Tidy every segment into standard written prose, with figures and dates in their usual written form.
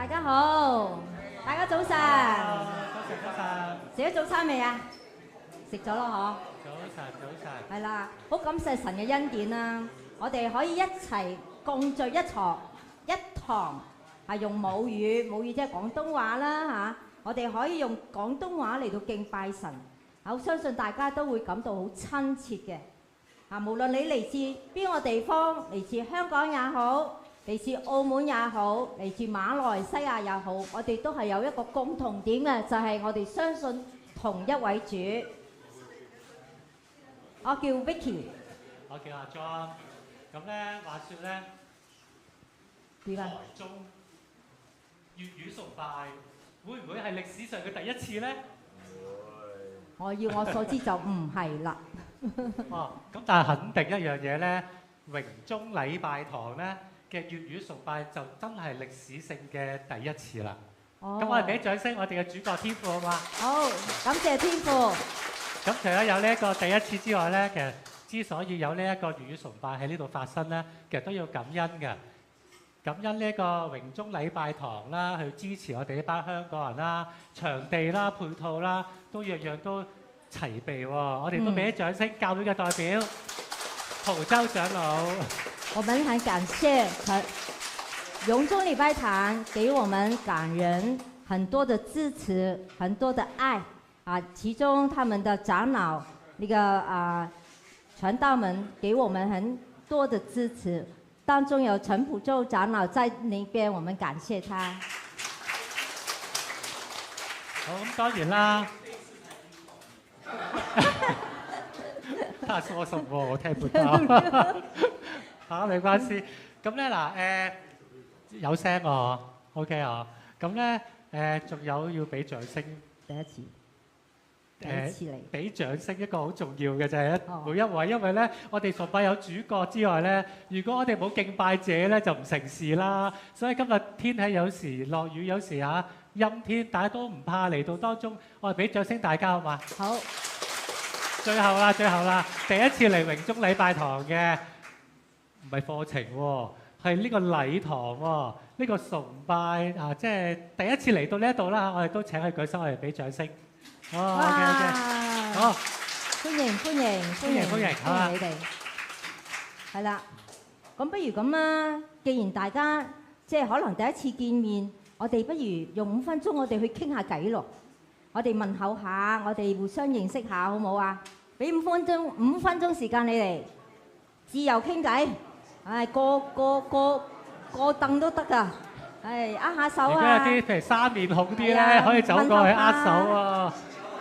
大家好，大家早晨。早晨。食咗早餐未啊？食咗咯嗬。早晨。係啦，好感謝神嘅恩典啦，我哋可以一齊共聚一堂，係用母語即係廣東話啦嚇。我哋可以用廣東話嚟到敬拜神，我相信大家都會感到好親切嘅。啊，無論你嚟自邊個地方，嚟自香港也好，嚟自澳門也好，嚟自馬來西亞也好，我哋都係有一個共同點嘅，就係我哋相信同一位主。我叫 Vicky， 我叫阿 John。咁咧，話説咧，點啊？台中粵語崇拜會唔會係歷史上嘅第一次咧？我所知就唔係啦。哦，咁但係肯定一樣嘢咧，榮中禮拜堂咧嘅粵語崇拜就真係歷史性嘅第一次啦。咁我哋俾掌聲，我哋嘅主角天父好嘛？好，感謝天父。咁除咗有呢一個第一次之外咧，其實之所以有呢一個粵語崇拜喺呢度發生咧，其實都要感恩嘅。感恩呢一個榮中禮拜堂啦，去支持我哋呢班香港人啦，場地啦、配套啦，都樣樣都齊備喎。我哋都俾啲掌聲，教會嘅代表陶州長老。我們很感謝榮中禮拜堂給我們港人很多的支持，很多的愛。其中他們的長老傳道們給我們很多的支持，當中有陳普洲長老在那邊，我們感謝他。好，咁當然啦，他說什麼我聽不到，沒關係。咁咧嗱，有聲喎 ，OK 啊。咁咧仲有要俾掌聲，第一次嚟，俾掌聲一個好重要嘅就係每一位，因為咧我哋崇拜有主角之外咧，如果我哋冇敬拜者咧就唔成事啦。所以今日天氣有時落雨，有時陰天，大家都唔怕嚟到當中，我哋俾掌聲大家好嘛？好。最後啦，第一次嚟榮中禮拜堂嘅唔係課程喎，係呢個禮堂喎，呢個崇拜即係第一次嚟到呢一度啦，我哋都請佢舉手，我哋俾掌聲。OK， 好，歡迎你哋。係啦，咁不如咁啦，既然大家即係可能第一次見面，我哋不如用5分鐘，我哋去傾下偈咯。我哋問候下，我哋互相認識下，好唔好啊？俾5分鐘時間你哋，自由傾偈。個凳都得㗎。握下手啊！而家有啲譬如生面孔啲咧，可以走過去握手喎。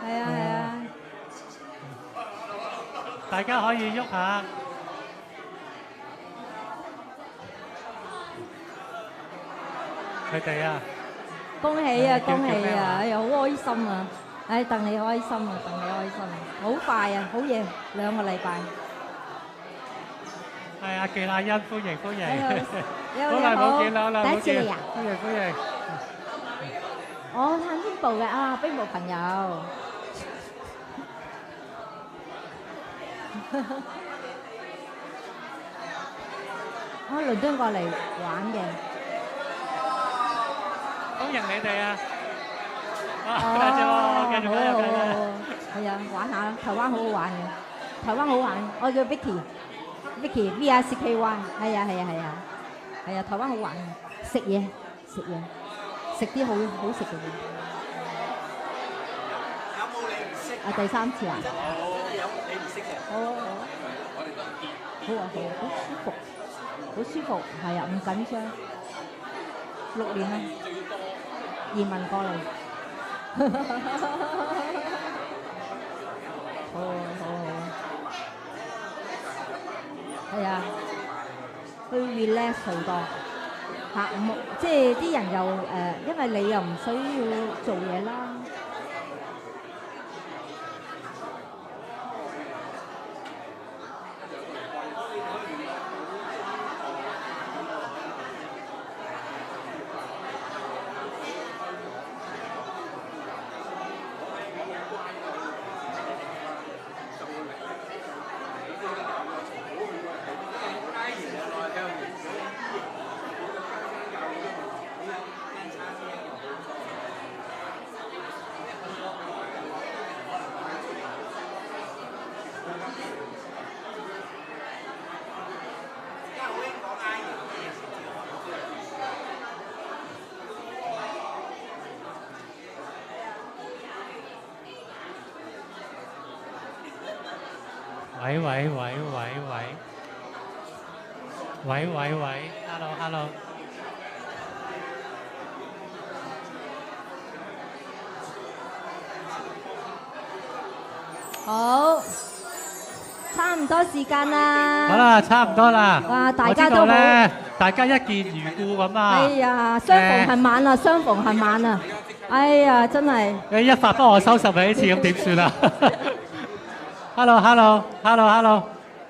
係啊，大家可以喐下。佢哋啊！恭喜啊！哎呀，好開心啊！戥你開心啊！好快啊！好嘢，2個禮拜。係啊，紀亞欣，歡迎。好耐冇見啦，第一次嚟啊！歡迎。我睇邊部嘅邊部朋友。我倫敦過嚟玩嘅。歡迎你哋啊！繼續。係啊，玩下啦，台灣好好玩嘅，台灣好玩。我叫 Vicky VICKY，係啊，台灣好玩嘅，食嘢，食啲好食嘅嘢。有冇你唔識？第3次啊？有你唔識嘅。好舒服，係啊，唔緊張。6年啦，移民過嚟。好。係啊，去 relax 好多。即係啲人又因為你又唔需要做嘢啦。喂喂喂喂喂喂喂喂 ，hello hello。好，差唔多時間啦。好啦，差唔多啦。哇，大我知家都好。道咧，大家一見如故咁啊。哎呀，相逢恨晚啊，相逢恨晚啊！哎呀，真係。你一發幫我收拾你一次，咁點算啊？Hello hello hello hello。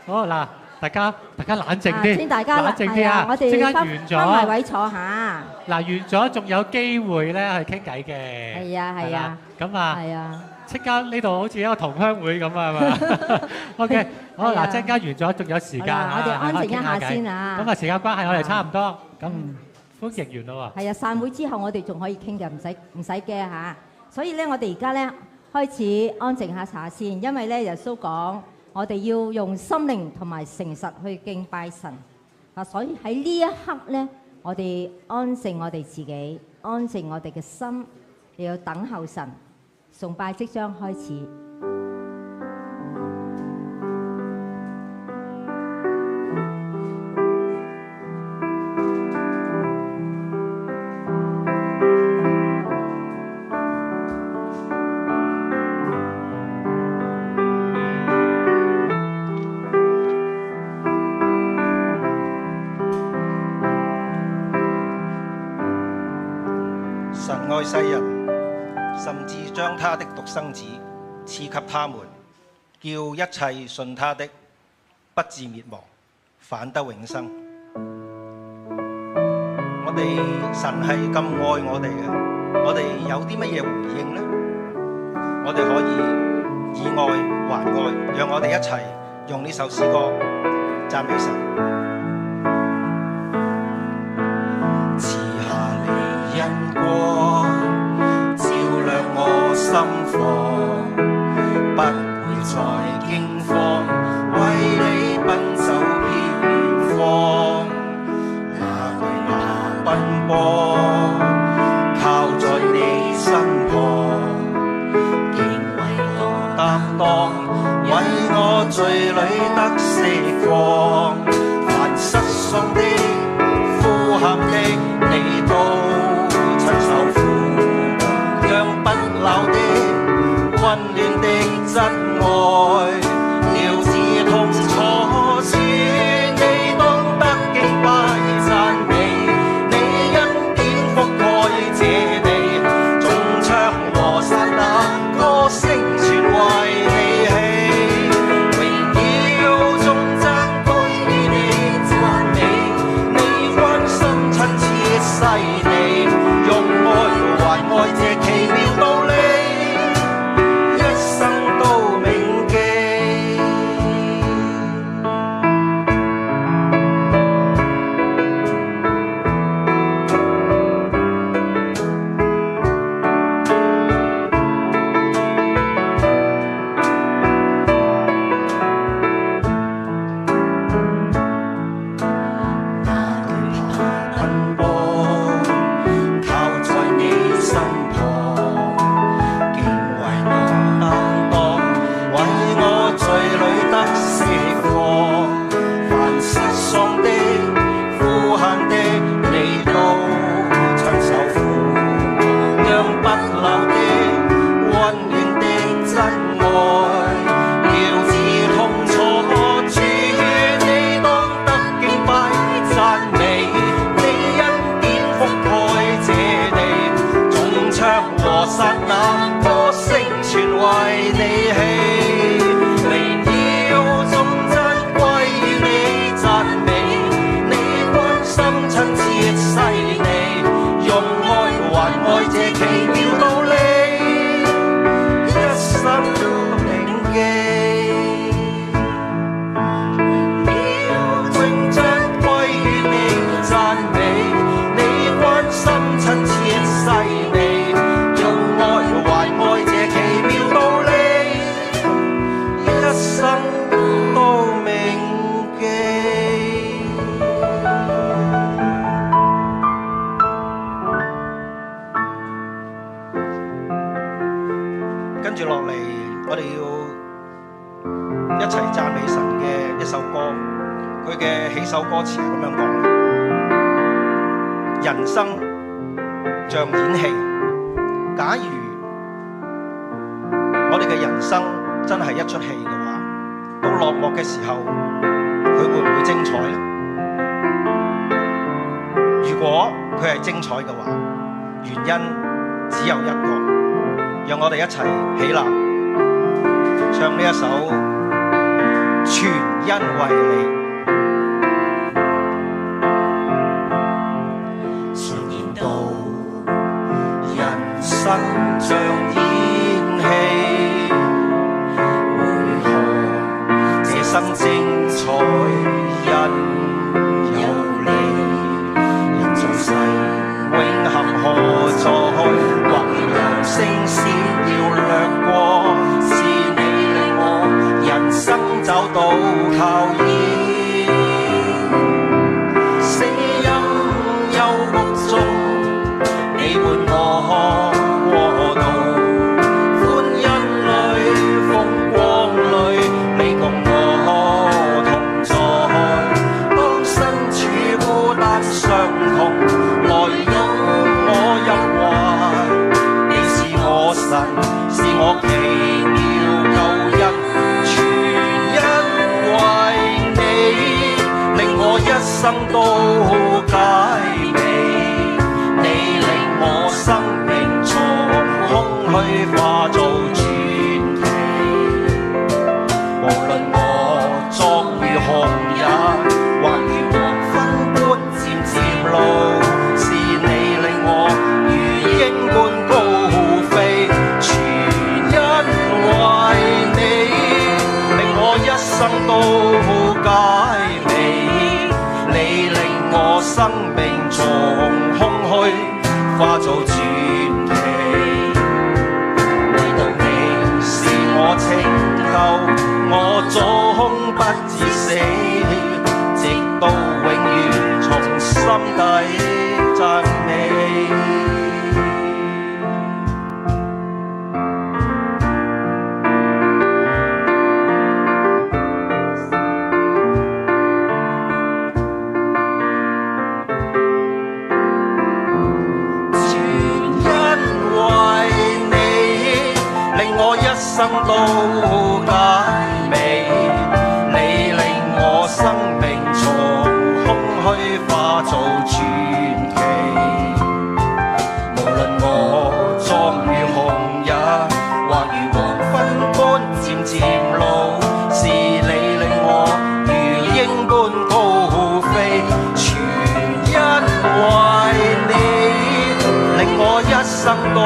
好嗱，大家冷靜啲，先大家冷靜啲啊！我哋即刻完翻咗，埋位坐下。嗱完咗仲有機會咧去傾偈嘅。係啊係啊。咁啊。係啊。即刻呢度好似一個同鄉會咁啊，係嘛？OK，好嗱，即刻完咗，仲有時間啊，我哋安靜一下先啊。咁啊，時間關係，我哋差唔多，咁歡迎完咯喎。係啊，散會之後我哋仲可以傾嘅，唔使驚嚇。所以咧，我哋而家咧開始安靜下先，因為咧耶穌講，我哋要用心靈同埋誠實去敬拜神啊。所以喺呢一刻咧，我哋安靜我哋自己，安靜我哋嘅心，又要等候神。崇拜即將開始。神愛世人。甚至將他的獨生子賜給他們，叫一切信他的不至滅亡，反得永生。我哋神係咁愛我哋嘅，我哋有啲乜嘢回應呢？我哋可以以愛還愛，讓我哋一齊用呢首詩歌讚美神。賜下你恩光，心房不會再驚慌，為你奔走遍方，哪懼怕奔波，靠在你身旁，竟為我擔當，為我罪裏得釋放，凡失喪的、呼喊的，你都親手撫養不朽的溫暖的真愛，了知痛楚處，你當得敬拜讚美，你恩典覆蓋這地，眾唱和散那歌聲全為你起，榮耀頌讚歸於你讚美，你關心親切細膩，用愛還愛這奇妙道理。跟住落嚟，我哋要一齊讚美神嘅一首歌，佢嘅起首歌詞係咁樣講：人生像演戲，假如我哋嘅人生真係一出戲嘅話，到落幕嘅時候，佢會唔會精彩呢？如果佢係精彩嘅話，原因只有一個，讓我哋一齊起立，唱呢一首《全因為你》。常言道，人生像演戲，為何這生精彩因有你？人在世，永恆何在？或讓聲線要掠過，是你令我人生找到靠倚。死蔭幽谷中，你伴我過渡，歡欣裏風光裏，你共我同在。當身處孤單傷痛，來擁我入懷。你是我神，是我奇妙救恩，全因為你，令我一生都解美。你令我生命從空虛化做傳奇。無論我作如紅日，或如黃昏般漸漸老，是你令我如鷹般高飛。全因為你，令我一生都解美。你令我生命從空虛化做傳奇。唯獨你是我拯救，我終不致死，直到永遠從心底讚美。生都解美，你令我生命從空虛化做傳奇。無論我壯如紅日，或如黃昏般漸漸老，是你令我如鷹般高飛。全因為你，令我一生都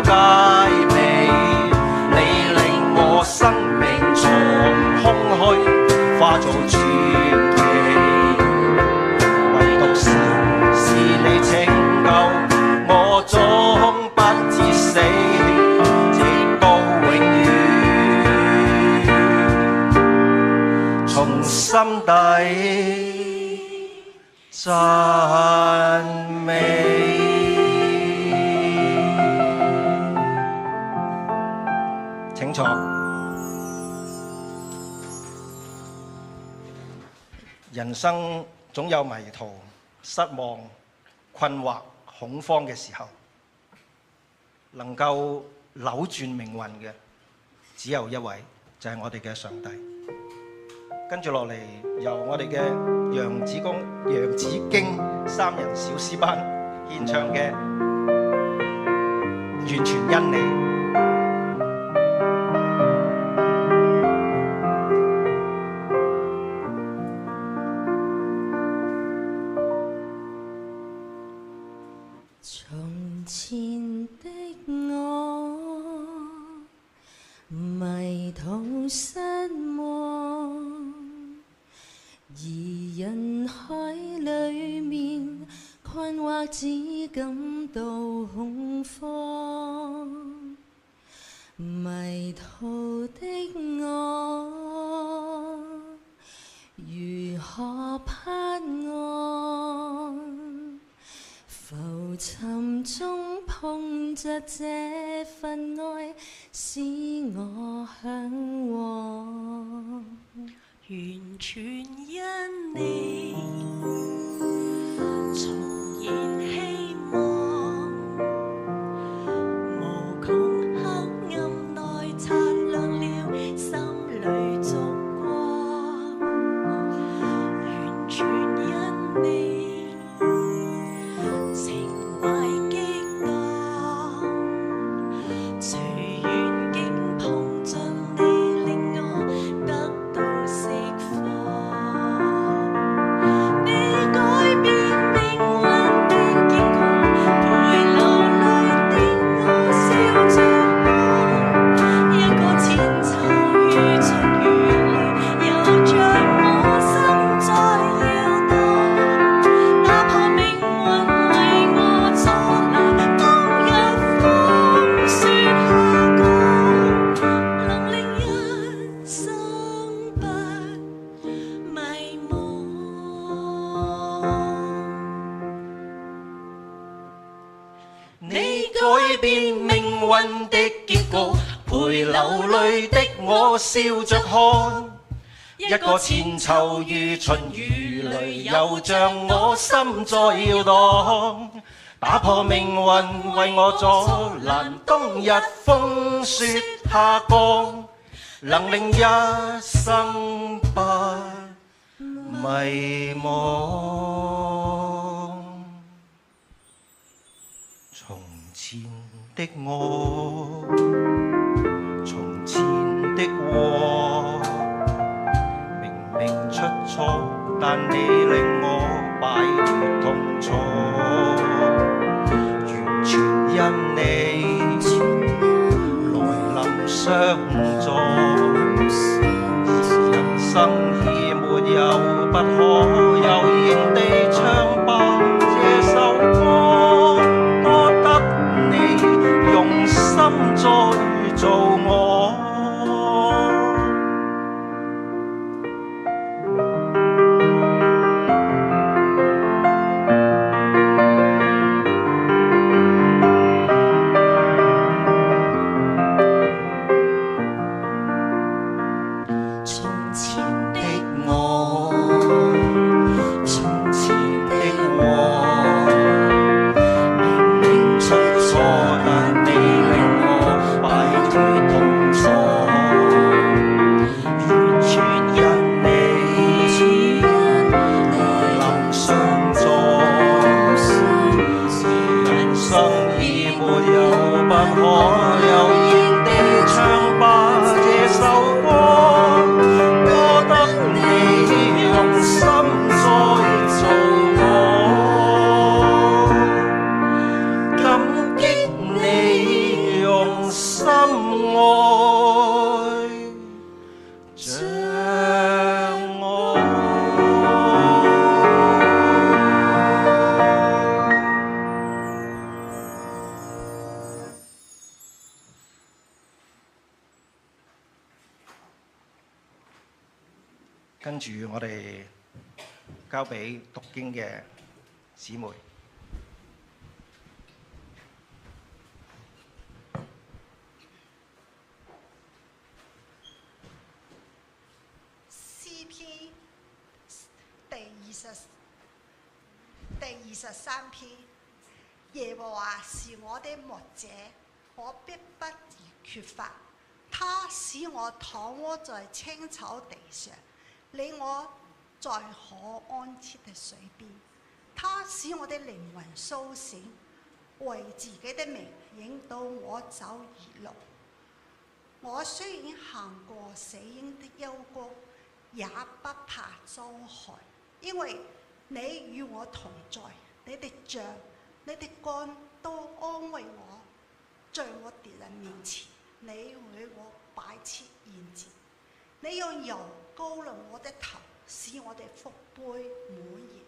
解美。生命從空虛化做傳奇，唯獨神是你拯救，我終不致死，直到永遠從心底讚美。請坐。人生總有迷途、失望、困惑、恐慌嘅時候，能夠扭轉命運嘅只有一位，就係我哋嘅上帝。跟住落嚟，由我哋嘅楊子京三人小詩班獻唱嘅《完全因你》。從前的我迷途失望，而人海裏面困惑，只感到恐慌。迷途的我如何盼望？浮沉中碰着這這份愛使我向往，完全因你重燃希望，無窮黑暗內擦亮了心裏燭光，完全因你情懷激盪，隨緣境碰進你，令我得到釋放。你改變命運的結局，陪流淚的我笑着看，一個千秋語出如淚，又像我心在搖盪，打破命運為我阻攔，當日風雪下降，能令一生不迷茫。你改變命運的結局，陪流淚的我笑着看。一個千秋如春如淚，又像我心在搖盪。打破命運為我阻攔，當日風雪下降，能令一生不迷茫。從前的我，從前的我，明明出錯，但你令我擺脫痛楚，完全因你來臨相助，人生已沒有不可，悠然地唱吧這首歌，多得你用心再做我。從前的我，從前的我，明明出錯，但你令我擺脫痛楚，完全因你來臨相助，人生已沒有不可，悠然地唱吧這首歌，多得你用心再做我，感激你用心愛着我。跟住我哋交俾讀經嘅姊妹。詩篇第23篇，耶和華是我的牧者，我必不致缺乏。他使我躺臥在青草地上，領我在可安歇的水邊。他使我的靈魂甦醒，為自己的名引導我走義路。我雖然行過死蔭的幽谷，也不怕遭害，因為你與我同在，你的杖、你的竿都安慰我。在我敵人面前，你為我擺設筵席，你用油膏了我的頭，使我的福杯滿溢。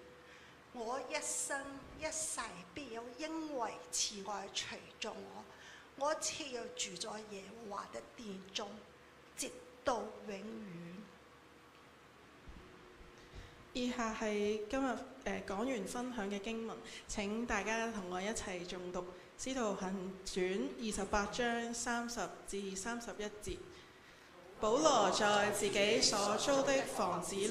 我一生一世必有恩惠慈愛隨着我，我且要住在耶和華的殿中，直到永遠。以下係今日講員分享嘅經文，請大家同我一齊誦讀使徒行傳28章30至31節。保羅在自己所租的房子裏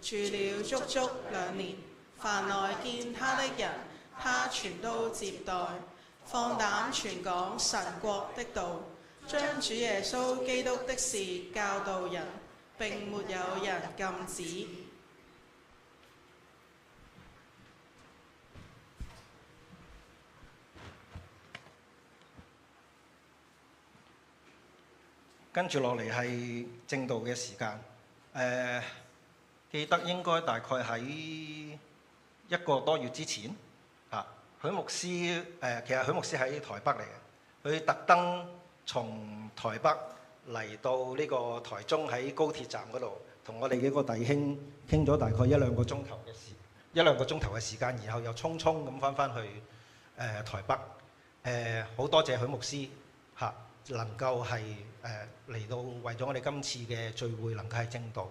住了足足2年，凡來見他的人，他全都接待，放膽傳講神國的道，將主耶穌基督的事教導人，並沒有人禁止。跟住落嚟係正道嘅時間。記得應該大概喺1個多月之前，許牧師其實許牧師喺台北嚟嘅，佢特登從台北嚟到呢個台中喺高鐵站嗰度，同我哋幾個弟兄傾咗大概1、2個鐘頭嘅時間，然後又匆匆咁翻去台北。好多謝許牧師能夠係嚟到為咗我哋今次嘅聚會能夠係正道。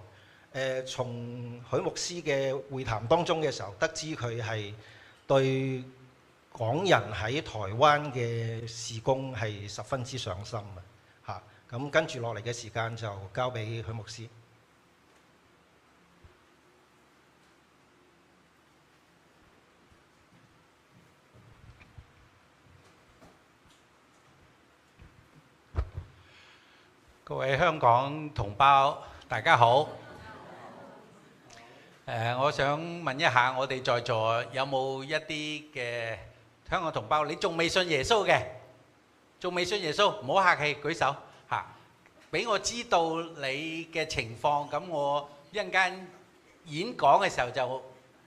從許牧師嘅會談當中嘅時候，得知佢係對港人喺台灣嘅事工係十分之上心嘅。咁跟住落嚟嘅時間就交俾許牧師。各位香港同胞，大家好。我想問一下，我哋在座有冇一啲嘅香港同胞，你仲未信耶穌嘅？仲未信耶穌？唔好客氣，舉手嚇，俾我知道你嘅情況。咁我一陣間演講嘅時候就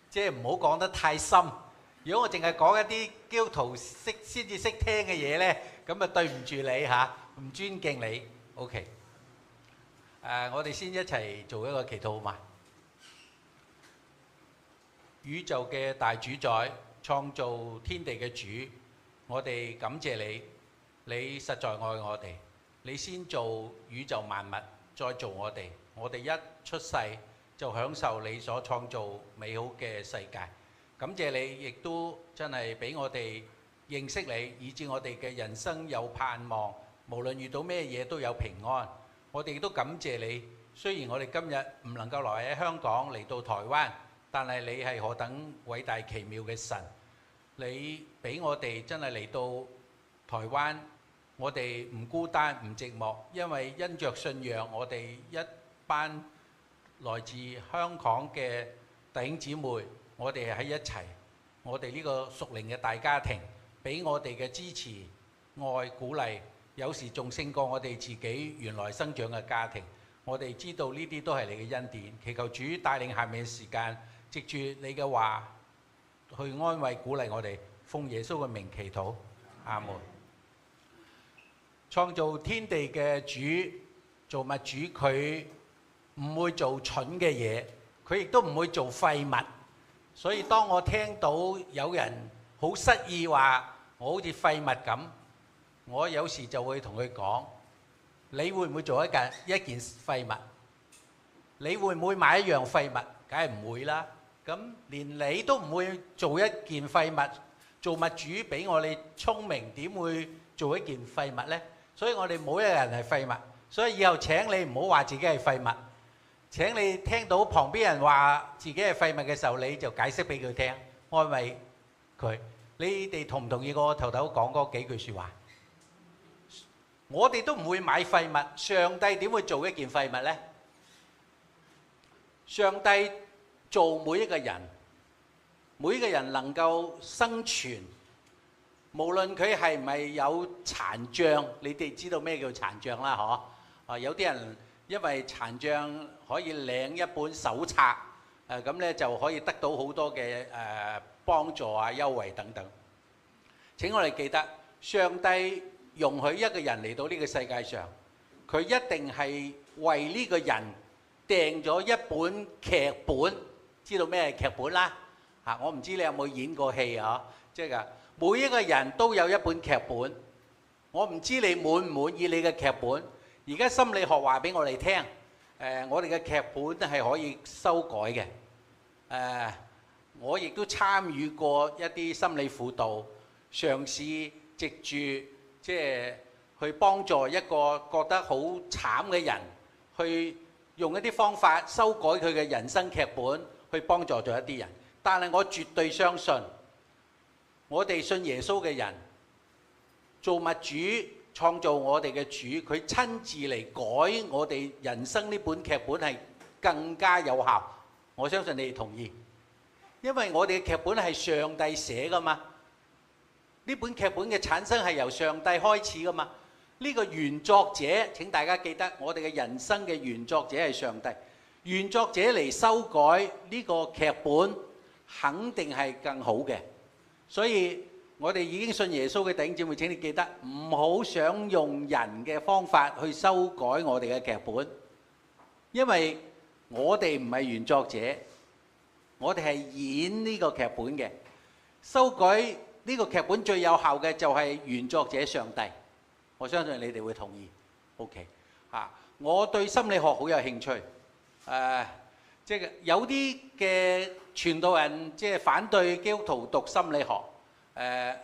即係唔好講得太深。如果我淨係講一啲基督徒先至識聽嘅嘢呢，咁啊對唔住你嚇，唔尊敬你。OK， 我哋先一齊做一個祈禱好嘛？宇宙嘅大主宰，創造天地嘅主，我哋感謝你，你實在愛我哋，你先做宇宙萬物，再做我哋。我哋一出世就享受你所創造美好嘅世界。感謝你，亦都真係俾我哋認識你，以致我哋嘅人生有盼望。無論遇到咩嘢都有平安，我哋亦都感謝你。雖然我哋今日唔能夠來喺香港嚟到台灣，但係你係何等偉大奇妙嘅神！你俾我哋真係嚟到台灣，我哋唔孤單唔寂寞，因為因着信仰，我哋一班來自香港嘅弟兄姊妹，我哋喺一齊，我哋呢個屬靈嘅大家庭，俾我哋嘅支持、愛、鼓勵。有時仲勝過我哋自己原來生長嘅家庭，我哋知道呢啲都係你嘅恩典，祈求主帶領下面嘅時間，藉住你嘅話去安慰鼓勵我哋，奉耶穌嘅名祈禱，阿門。創造天地嘅主，造物主，佢唔會做蠢嘅嘢，佢亦都唔會做廢物。所以當我聽到有人好失意話我好似廢物咁，我有時就會同佢講：你會唔會做一件廢物？你會唔會買一樣廢物？梗係唔會啦。咁連你都唔會做一件廢物，造物主俾我哋聰明，點會做一件廢物呢？所以我哋冇一個人係廢物。所以以後請你唔好話自己係廢物。請你聽到旁邊人話自己係廢物嘅時候，你就解釋俾佢聽，安慰佢。你哋同唔同意我頭頭講嗰幾句説話？我哋都唔會買廢物，上帝點會做一件廢物呢？上帝做每一個人，每一個人能夠生存，無論佢係咪有殘障，你哋知道咩叫殘障啦？嗬，有啲人因為殘障可以領一本手冊，咁咧就可以得到好多嘅幫助啊、優惠等等。請我哋記得，上帝容許一個人嚟到呢個世界上，佢一定係為呢個人訂咗一本劇本。知道咩劇本啦？我唔知你有冇演過戲啊？即係每一個人都有一本劇本。我唔知你滿唔滿意你嘅劇本。而家心理學話俾我哋聽，我哋嘅劇本係可以修改嘅。我亦都參與過一啲心理輔導，嘗試藉住即係去幫助一個覺得好慘嘅人，去用一啲方法修改佢嘅人生劇本，去幫助咗一啲人。但係我絕對相信，我哋信耶穌嘅人，造物主創造我哋嘅主，佢親自嚟改我哋人生呢本劇本係更加有效。我相信你哋同意，因為我哋嘅劇本係上帝寫噶嘛。呢本劇本嘅產生係由上帝開始噶嘛。呢個原作者，請大家記得，我哋嘅人生嘅原作者係上帝。原作者嚟修改呢個劇本，肯定係更好嘅。所以我哋已經信耶穌嘅弟兄姊妹，請你記得，唔好想用人嘅方法去修改我哋嘅劇本，因為我哋唔係原作者，我哋係演呢個劇本嘅。修改呢個劇本最有效嘅就係原作者上帝。我相信你哋會同意。OK， 我對心理學好有興趣。即係有啲嘅傳道人即係反對基督徒讀心理學。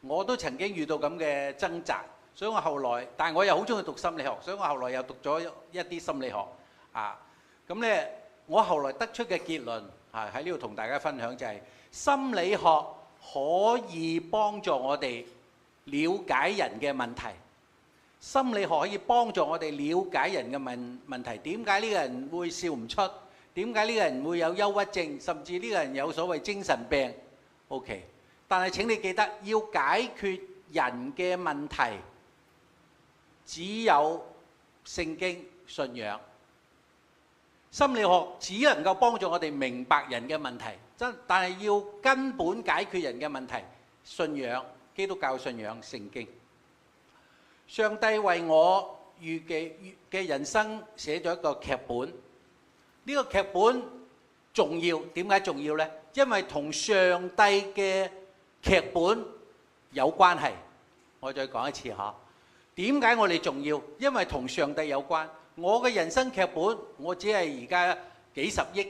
我都曾經遇到咁嘅掙扎，所以我後來，但係我又好中意讀心理學，所以我後來又讀咗一啲心理學。咁咧，我後來得出嘅結論喺呢度同大家分享就係，心理學可以幫助我哋了解人嘅問題。心理學可以幫助我哋了解人嘅問題，點解呢個人會笑唔出？點解呢個人會有憂鬱症？甚至呢個人有所謂精神病 ？OK， 但係請你記得，要解決人嘅問題，只有聖經信仰。心理學只能夠幫助我哋明白人嘅問題，但係要根本解決人嘅問題，信仰基督教信仰聖經。上帝為我預計嘅人生寫咗一個劇本，呢個劇本重要，點解重要呢？因為同上帝嘅劇本有關係。我再講一次嚇，點解我哋重要？因為同上帝有關。我嘅人生劇本，我只係而家幾十億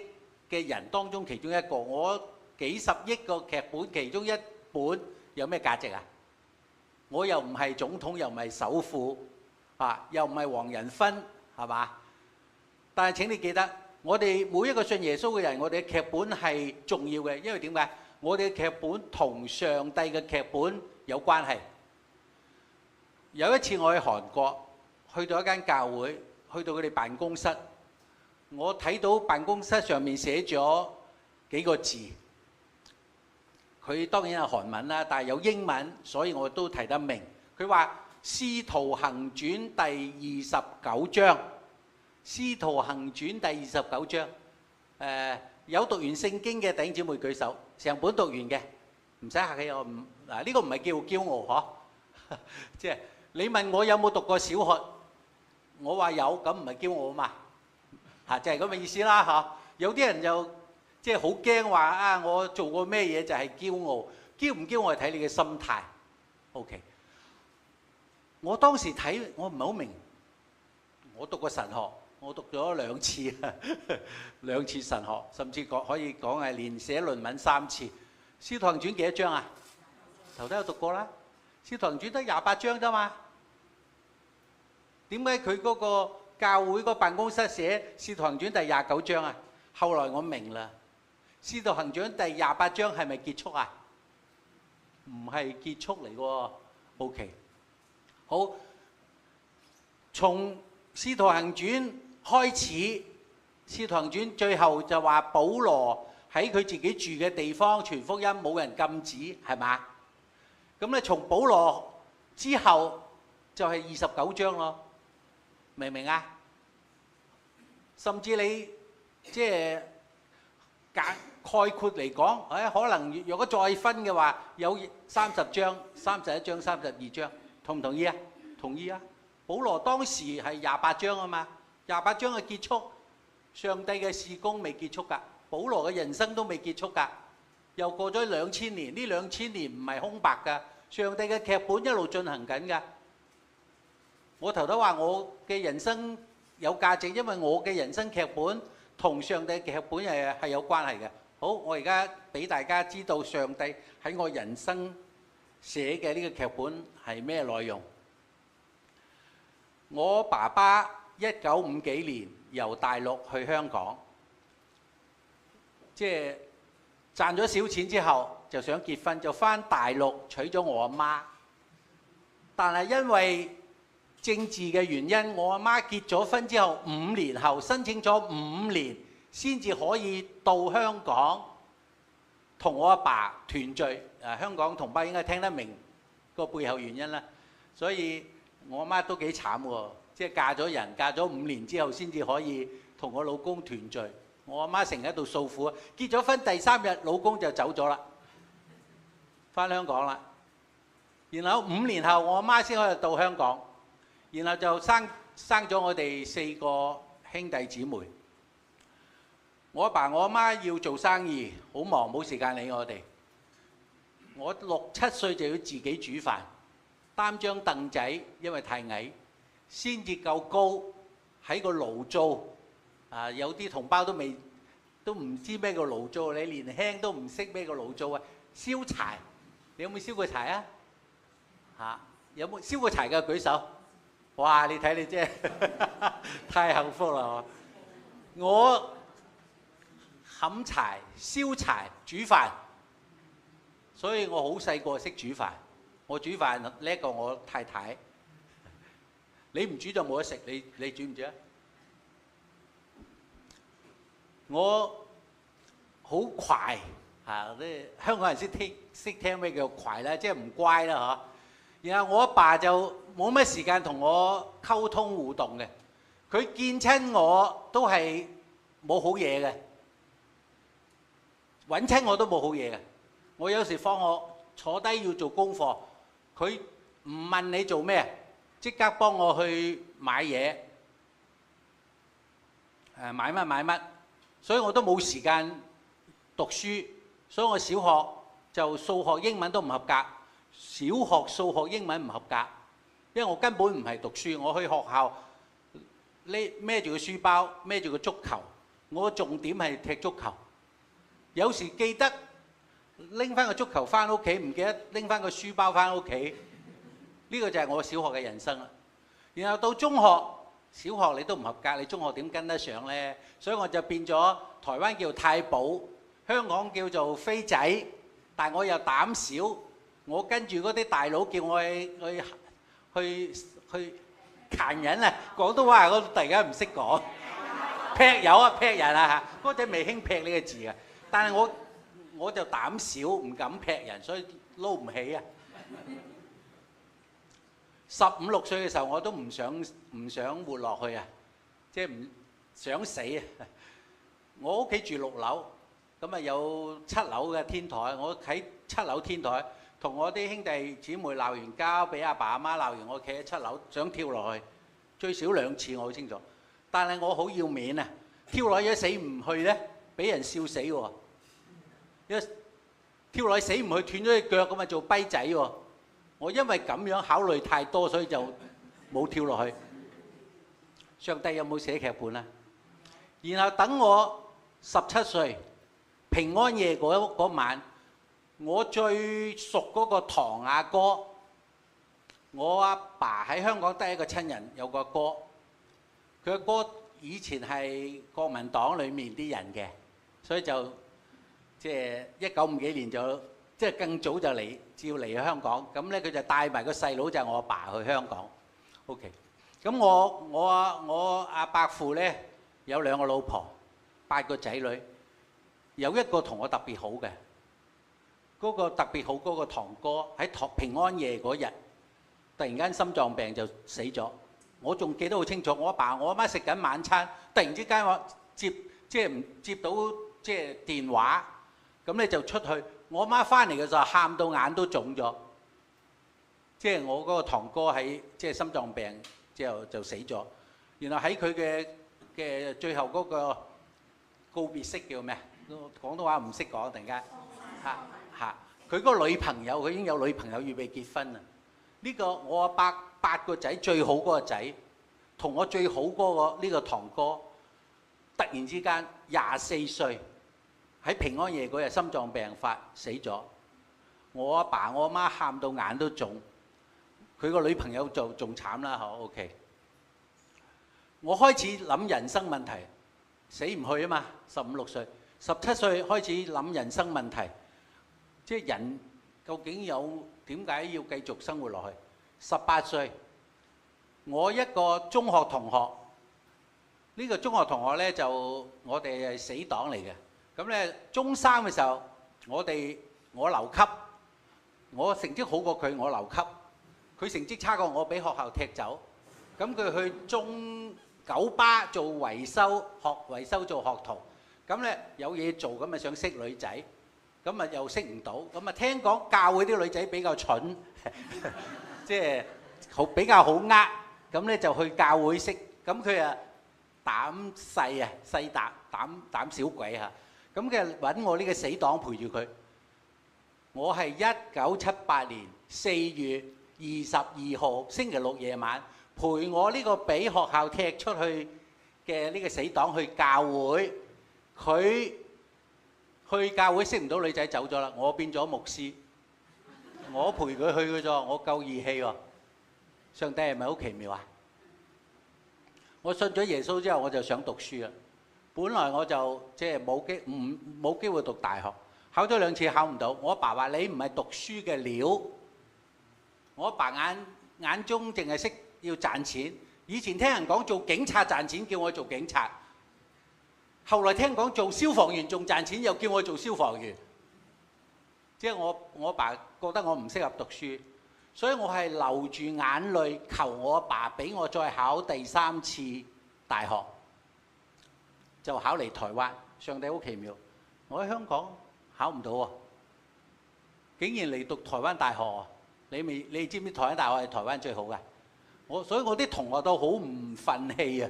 嘅人當中其中一個，我幾十億個劇本其中一本有咩價值啊？我又唔係總統，又唔係首富，又唔係黃仁勳，係嘛？但係請你記得，我哋每一個信耶穌嘅人，我哋嘅劇本係重要嘅，因為點解？我哋嘅劇本同上帝嘅劇本有關係。有一次我去韓國，去到一間教會，去到佢哋辦公室，我睇到辦公室上面寫咗幾個字。佢當然係韓文啦，但係有英文，所以我都睇得明。佢話《使徒行傳》第29章，《使徒行傳》第29章。有讀完聖經嘅弟兄姊妹舉手，成本讀完嘅，唔使客氣。我唔嗱呢個唔係叫驕傲嗬，即係你問我有冇讀過小學，我話有，咁唔係驕傲啊嘛，就係咁嘅意思啦嚇。有啲人就即係好驚話啊！我做過咩嘢就係驕傲，驕唔驕傲係睇你嘅心態。OK， 我當時睇我唔係好明，我讀過神學，我讀咗2次，2次神學，甚至可以講係連寫論文3次。《使徒行傳》幾多章啊？頭都有讀過啦，《使徒行傳》得28章啫嘛。點解佢嗰個教會個辦公室寫《使徒行傳》第29章啊？後來我明啦。《使徒行傳》第28章係咪結束啊？唔係結束嚟喎。OK， 好，從《使徒行傳》開始，《使徒行傳》最後就話保羅喺佢自己住嘅地方傳福音，冇人禁止，係嘛？咁咧，從保羅之後就係29章咯，明唔明啊？甚至你即係概括嚟講，可能如果再分嘅話，有30章、31章、32章，同唔同意啊？同意啊！保羅當時係28章啊嘛，28章嘅結束，上帝嘅事工未結束㗎，保羅嘅人生都未結束㗎，又過咗2000年，呢2000年唔係空白㗎，上帝嘅劇本一路進行緊㗎。我頭都話我嘅人生有價值，因為我嘅人生劇本同上帝嘅劇本係有關係嘅。好，我而家俾大家知道上帝喺我人生寫嘅呢個劇本係咩內容？我爸爸1950幾年由大陸去香港，即係賺咗少錢之後就想結婚，就返大陸娶咗我阿媽。但係因為政治嘅原因，我阿媽結咗婚之後5年後申請咗5年先至可以到香港同我阿爸團聚。香港同胞應該聽得明個背後原因啦。所以我阿媽都幾慘喎，即係嫁咗人，嫁咗5年之後先至可以同我老公團聚。我阿媽成日喺度訴苦，結咗婚第3日老公就走咗啦，返香港啦。然後5年後我阿媽先可以到香港，然後就生咗我哋4個兄弟姊妹。我阿爸我阿媽要做生意，好忙，冇時間理我哋。我6、7歲就要自己煮飯，擔張凳仔，因為太矮，先至夠高喺個爐灶。有啲同胞都唔知咩叫爐灶，你年輕都唔識咩叫爐灶啊！燒柴，你有冇燒過柴啊？有冇燒過柴嘅舉手？哇！你睇你真係太幸福啦！我冚柴、燒柴、煮飯，所以我好細個識煮飯。我煮飯叻過我太太。你唔煮就冇得食，你煮唔煮啊？我好快啲香港人識聽咩叫快啦，即係唔乖啦嗬。然後我阿爸就冇乜時間同我溝通互動嘅，佢見親我都係冇好嘢嘅，揾親我都冇好嘢嘅。我有時放學坐低要做功課，佢唔問你做咩，即刻幫我去買嘢，買乜，所以我都冇時間讀書，所以我小學就數學英文都唔合格。小學數學英文唔合格，因為我根本唔係讀書。我去學校孭住個書包，孭住個足球，我重點係踢足球。有時記得拎翻個足球翻屋企，唔記得拎翻個書包翻屋企。呢個就係我小學嘅人生啦。然後到中學，小學你都唔合格，你中學點跟得上呢？所以我就變咗台灣叫太保，香港叫做飛仔，但我又膽小。我跟住嗰啲大佬叫我去彈人啊！廣東話我突然間唔識講，劈友啊劈人啊嚇！嗰陣未興劈呢個字啊，但係我就膽小，唔敢劈人，所以撈唔起啊！15、16歲嘅時候我都唔想活落去啊，即係唔想死啊！我屋企住6樓，咁啊有7樓嘅天台，我喺7樓天台。同我啲兄弟姊妹鬧完交，俾阿爸阿媽鬧完，我企喺7樓想跳落去，最少2次我好清楚。但係我好要面啊，跳落去死唔去咧，俾人笑死喎。跳落去死唔去，斷咗隻腳咁啊做跛仔喎。我因為咁樣考慮太多，所以就冇跳落去。上帝有冇寫劇本啊？然後等我17歲平安夜嗰晚。我最熟嗰個堂阿哥，我阿爸喺香港得一個親人，有個哥，佢阿哥以前係國民黨裡面啲人嘅，所以就即係1950幾年就即係更早就嚟香港，咁咧佢就帶埋個細佬就係我阿爸去香港。OK， 咁我阿伯父咧有2個老婆，8個仔女，有一個同我特別好嘅。嗰個特別好嗰個堂哥喺平安夜嗰日，突然間心臟病就死咗。我仲記得好清楚，我阿爸我阿媽食緊晚餐，突然之間我接到即係電話，咁咧就出去。我阿媽翻嚟嘅時候喊到眼都腫咗，即係我嗰個堂哥喺即係心臟病之後就死咗。然後喺佢嘅最後嗰個告別式叫咩？廣東話唔識講，突然間佢嗰個女朋友，佢已經有女朋友預備結婚啦。呢個我阿伯8個仔最好嗰個仔，同我最好嗰個呢個堂哥，突然之間24歲喺平安夜嗰日心臟病發死咗。我阿爸我阿媽喊到眼都腫，佢個女朋友就仲慘啦嗬。OK， 我開始諗人生問題，死唔去啊嘛。15、16歲、17歲開始諗人生問題，即係人究竟點解要繼續生活落去？18歲，我一個中學同學，呢個中學同學呢，就我哋係死黨嚟嘅。咁呢，中3嘅時候，我留級，我成績好過佢，我留級。佢成績差過我，俾學校踢走。咁佢去中九巴做維修，學維修做學徒。咁呢，有嘢做，咁咪想識女仔，咁咪又識唔到。咁啊聽講教會啲女仔比較蠢，即係比較好呃。咁呢就去教會識。咁佢啊膽細啊，細膽小鬼嚇。咁佢揾我呢個死黨陪住佢。我係1978年4月22號星期六夜晚陪我呢個俾學校踢出去嘅呢個死黨去教會。佢去教會識唔到女仔走咗啦，我變咗牧師，我陪佢去嘅啫，我夠義氣喎。上帝係咪好奇妙啊？我信咗耶穌之後，我就想讀書啦。本來我就即係冇機會讀大學，考咗2次考唔到。我阿爸話：你唔係讀書嘅料。我阿爸眼中淨係識要賺錢。以前聽人講做警察賺錢，叫我做警察。後來聽講做消防員仲賺錢，又叫我做消防員。即係我阿爸覺得我唔適合讀書，所以我係流住眼淚求我阿爸俾我再考第3次大學，就考嚟台灣。上帝好奇妙，我喺香港考唔到喎，竟然嚟讀台灣大學啊！你知唔知台灣大學係台灣最好嘅？所以我啲同學都好唔憤氣啊！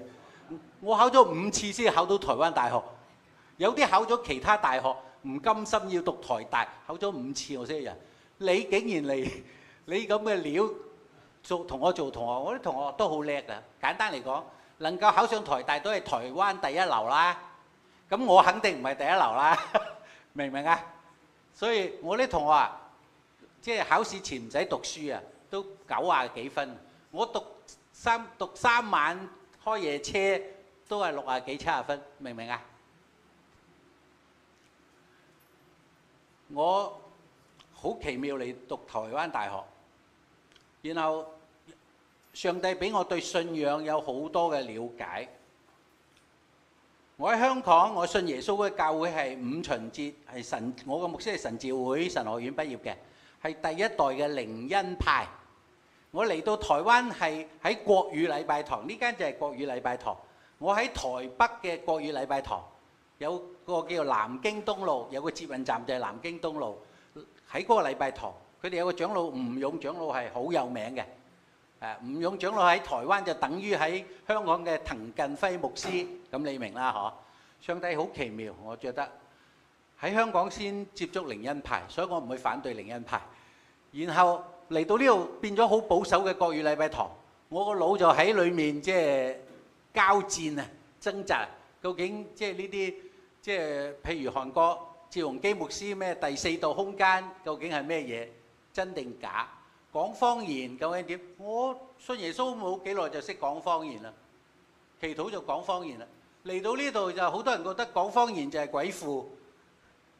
我考咗5次先考到台灣大學，有啲考咗其他大學唔甘心要讀台大，考咗5次我先人。你竟然嚟，你咁嘅料同我做同學，我啲同學都好叻啊！簡單嚟講，能夠考上台大都係台灣第一流啦。咁我肯定唔係第一流啦，明唔明啊？所以我啲同學啊，即係考試前唔使讀書啊，都90幾分。我讀3晚開夜車都係60幾70分，明唔明啊？我好奇妙嚟讀台灣大學，然後上帝俾我對信仰有好多嘅了解。我喺香港，我信耶穌嘅教會係5旬節，係我個牧師係神召會神學院畢業嘅，係第一代嘅靈恩派。我嚟到台灣係喺國語禮拜堂，呢間就係國語禮拜堂。我喺台北嘅國語禮拜堂，有個叫做南京東路，有個捷運站就係南京東路。喺嗰個禮拜堂，佢哋有個長老吳勇長老係好有名嘅。吳勇長老喺台灣就等於喺香港嘅滕近輝牧師，咁你明啦嗬？上帝好奇妙，我覺得喺香港先接觸靈恩派，所以我唔會反對靈恩派。然後嚟到呢度變咗好保守嘅國語禮拜堂，我個腦就喺裡面即係交戰啊、掙扎，究竟即係呢啲即係譬如韓國趙鏞基牧師咩第4道空間，究竟係咩嘢？真定假？講方言究竟點？我信耶穌冇幾耐就識講方言啦，祈禱就講方言啦。嚟到呢度就好多人覺得講方言就係鬼父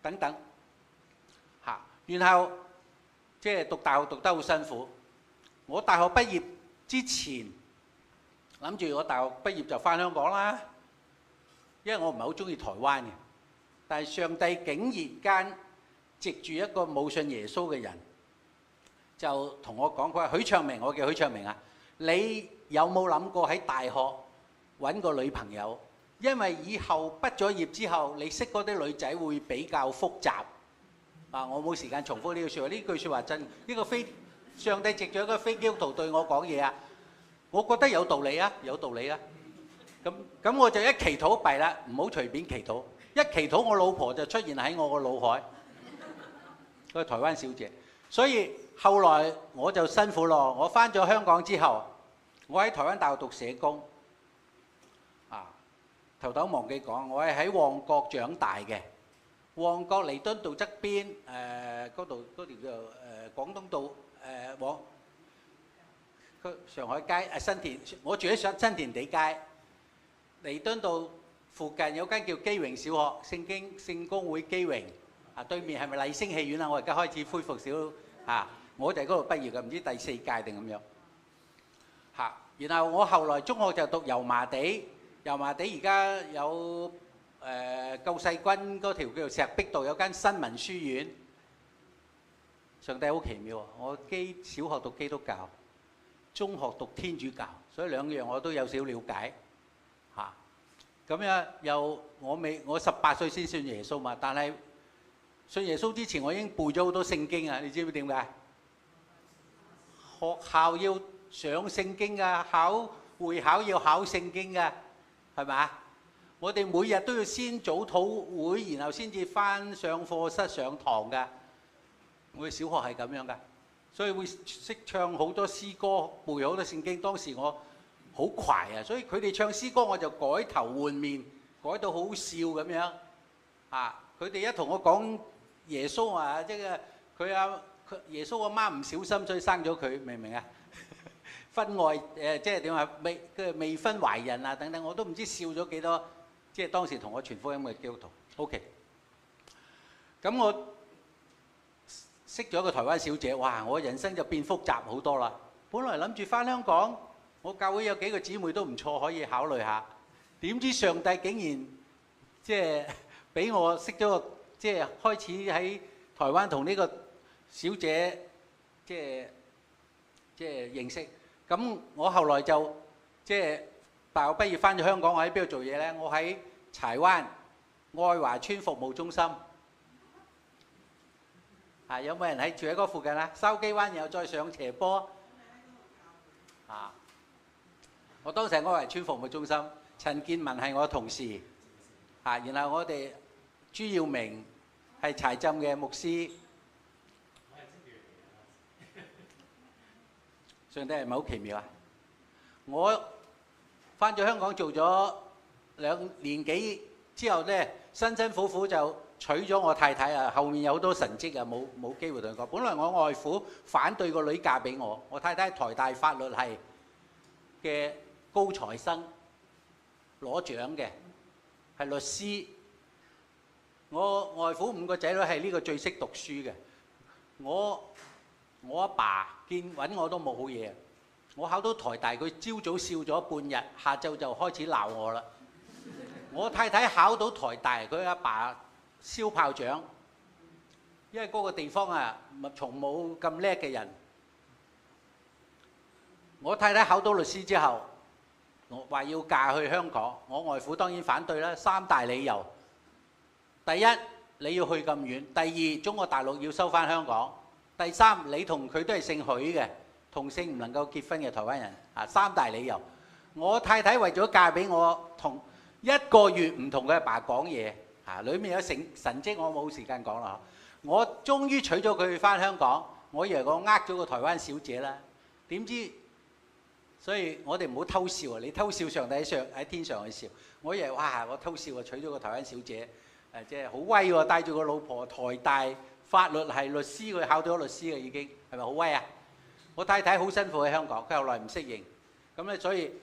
等等嚇，然後即係讀大學讀得好辛苦。我大學畢業之前諗住我大學畢業就返香港啦，因為我唔係好中意台灣嘅。但係上帝竟然間藉住一個冇信耶穌嘅人，就同我講，佢話許昌明，我叫許昌明啊，你有冇諗過喺大學揾個女朋友？因為以後畢咗業之後，你識嗰啲女仔會比較複雜。啊，我冇時間重複呢句説話，呢句説話真，呢個上帝藉咗一個非基督徒對我講嘢啊，我覺得有道理啊，有道理啊。咁我就一祈禱弊啦，唔好隨便祈禱。一祈禱，我老婆就出現喺我個腦海，個台灣小姐。所以後來我就辛苦咯。我返咗香港之後，我喺台灣大學讀社工。頭頭忘記講，我係喺旺角長大嘅。旺角彌敦道側邊嗰度嗰條叫廣東道上海街新田，我住喺新田地街。彌敦道附近有間叫基榮小學，聖公會基榮對面係咪麗星戲院啊？我而家開始恢復少我就喺嗰度畢業嘅，唔知第4屆定咁樣然後我後來中學就讀油麻地而家有救世軍嗰條叫做石壁道有間新民書院。上帝好奇妙啊！我小學讀基督教，中學讀天主教，所以兩樣我都有少了解咁樣我18歲先信耶穌嘛，但係信耶穌之前我已經背咗好多聖經啊！你知唔知點解？學校要上聖經啊，會考要考聖經啊，係咪啊？我哋每日都要先早禱會，然後先至翻上課室上堂㗎。我哋小學係咁樣㗎，所以會識唱好多詩歌，背好多聖經。當時我好快啊，所以佢哋唱詩歌我就改頭換面，改到好笑咁樣佢哋一同我講耶穌啊，即係佢耶穌阿媽唔小心，所以生咗佢，明唔明啊？婚外即係點啊？未婚懷孕啊等等，我都唔知笑咗幾多。即係當時同我傳福音嘅基督徒。OK， 咁我識咗個台灣小姐，哇！我人生就變複雜好多啦。本來諗住翻香港，我教會有幾個姊妹都唔錯，可以考慮下。點知上帝竟然即係俾我識咗個，即係開始喺台灣同呢個小姐即係認識。咁我後來就即係大學畢業翻咗香港，我喺邊度做嘢咧？我喺柴灣愛華村服務中心。有冇人住喺嗰附近啊？筲箕灣然後再上斜坡我當時喺愛華村服務中心，陳建文係我同事然後我哋朱耀明係柴浸嘅牧師。上帝係咪好奇妙啊？我翻咗香港做咗2年幾之後咧，辛辛苦苦就娶咗我太太啊！後面有好多神蹟啊，冇機會同佢講。本來我外父反對個女嫁俾我，我太太台大法律系嘅高材生，攞獎嘅，係律師。我外父5個仔女係呢個最識讀書嘅。我阿爸見揾我都冇好嘢，我考到台大，佢朝早笑咗半日，下晝就開始鬧我啦。我太太考到台大，佢阿爸燒炮仗，因為嗰個地方從冇咁叻嘅人。我太太考到律師之後，我話要嫁去香港，我外父當然反對啦，3大理由。第一，你要去咁遠；第二，中國大陸要收翻香港；第三，你同佢都係姓許嘅，同姓唔能夠結婚嘅台灣人。3大理由。我太太為咗嫁俾我，同1個月唔同佢阿爸講嘢。裏面有神蹟，我冇時間講啦。我終於娶咗佢翻香港，我以為我呃咗個台灣小姐啦，點知？所以我哋唔好偷笑啊！你偷笑，上帝喺天上去笑。我以為哇，我偷笑啊，娶咗個台灣小姐，即係好威喎！帶住個老婆，台大法律系律師，佢考咗律師嘅已經，係咪好威啊？我太太好辛苦喺香港，佢後來唔適應，咁咧所以。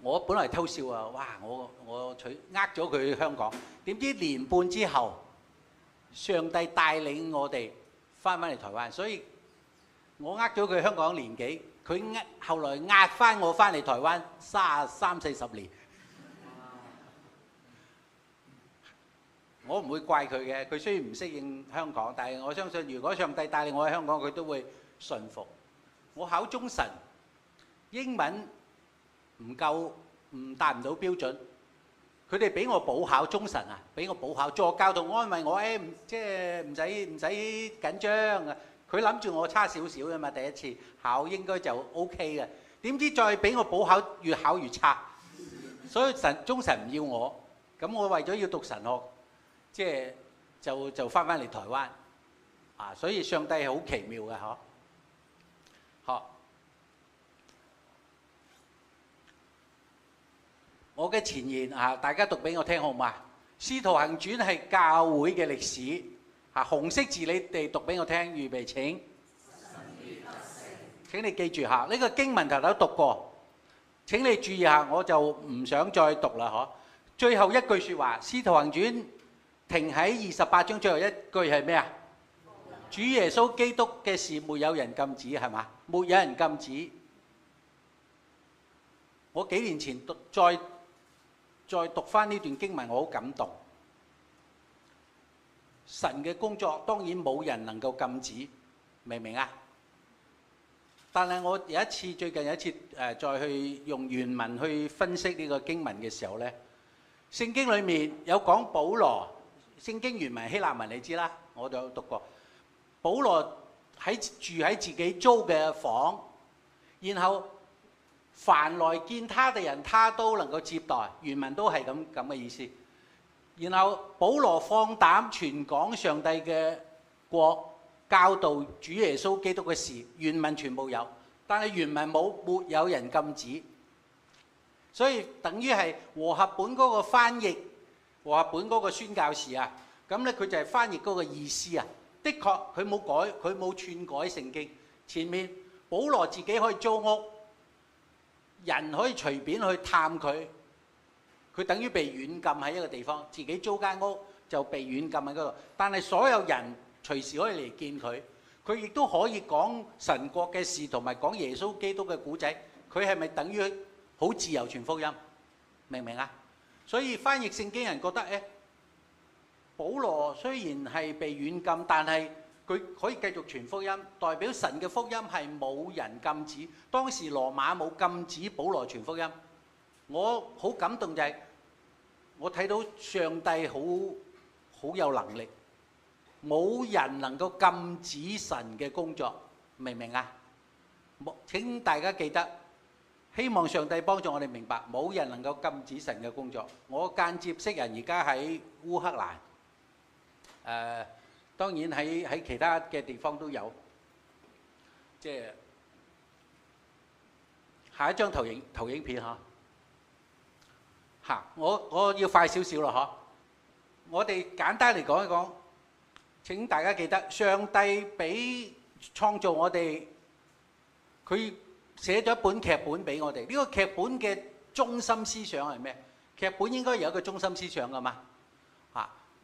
我本來偷笑啊！哇！我呃咗佢去香港，點知年半之後，上帝帶領我哋翻嚟台灣，所以我呃咗佢香港1年幾，佢後來壓翻我翻嚟台灣30-40年。我唔會怪佢嘅，佢雖然唔適應香港，但係我相信如果上帝帶領我喺香港，佢都會順服。我考中神，英文唔夠，達唔到標準，佢哋俾我補考中神啊，俾我補考助教同安慰我，即係唔使緊張啊。佢諗住我差少少啫嘛，第一次考應該就 OK 嘅。點知再俾我補考，越考越差，所以中神唔要我，咁我為咗要讀神學，即係就翻嚟台灣所以上帝係好奇妙嘅嗬。我嘅前言大家讀俾我聽好嘛？使徒行傳係教會嘅歷史。紅色字你哋讀俾我聽，預備請。請你記住下，呢個經文頭頭讀過。請你注意下，我就唔想再讀啦，最後一句説話，《使徒行傳》停喺28章，最後一句係咩啊？主耶穌基督嘅事沒有人禁止，係嘛？沒有人禁止。我幾年前再讀翻呢段經文，我好感動。神嘅工作當然冇人能夠禁止，明唔明啊？但係我最近有一次再去用原文去分析呢個經文嘅時候呢，聖經裏面有講保羅，聖經原文希臘文你知啦，我都有讀過。保羅住喺自己租嘅房，然後凡來見他的人，他都能夠接待，原文都係咁嘅意思。然後保羅放膽傳講上帝嘅國，教導主耶穌基督嘅事，原文全部有，但係原文沒有人禁止，所以等於係和合本嗰個翻譯，和合本嗰個宣教士啊，咁咧佢就係翻譯嗰個意思啊。的確佢冇改，佢冇篡改聖經。前面保羅自己可以租屋，人可以隨便去探佢，佢等於被軟禁喺一個地方，自己租間屋就被軟禁喺嗰度。但係所有人隨時可以嚟見佢，佢亦都可以講神國嘅事同埋講耶穌基督嘅古仔。佢係咪等於好自由傳福音？明唔明啊？所以翻譯聖經人覺得保羅雖然係被軟禁，但係佢可以繼續傳福音，代表神嘅福音係冇人禁止。當時羅馬冇禁止保羅傳福音。我好感動就係我睇到上帝好有能力，冇人能夠禁止神嘅工作，明唔明啊？請大家記得，希望上帝幫助我哋明白，冇人能夠禁止神嘅工作。我間接識人而家喺烏克蘭。當然喺其他嘅地方都有，即係下一張投影片嚇，我要快少少啦我哋簡單嚟講一講，請大家記得，上帝俾創造我哋，佢寫咗一本劇本俾我哋。呢個劇本嘅中心思想係咩？劇本應該有一個中心思想㗎嘛。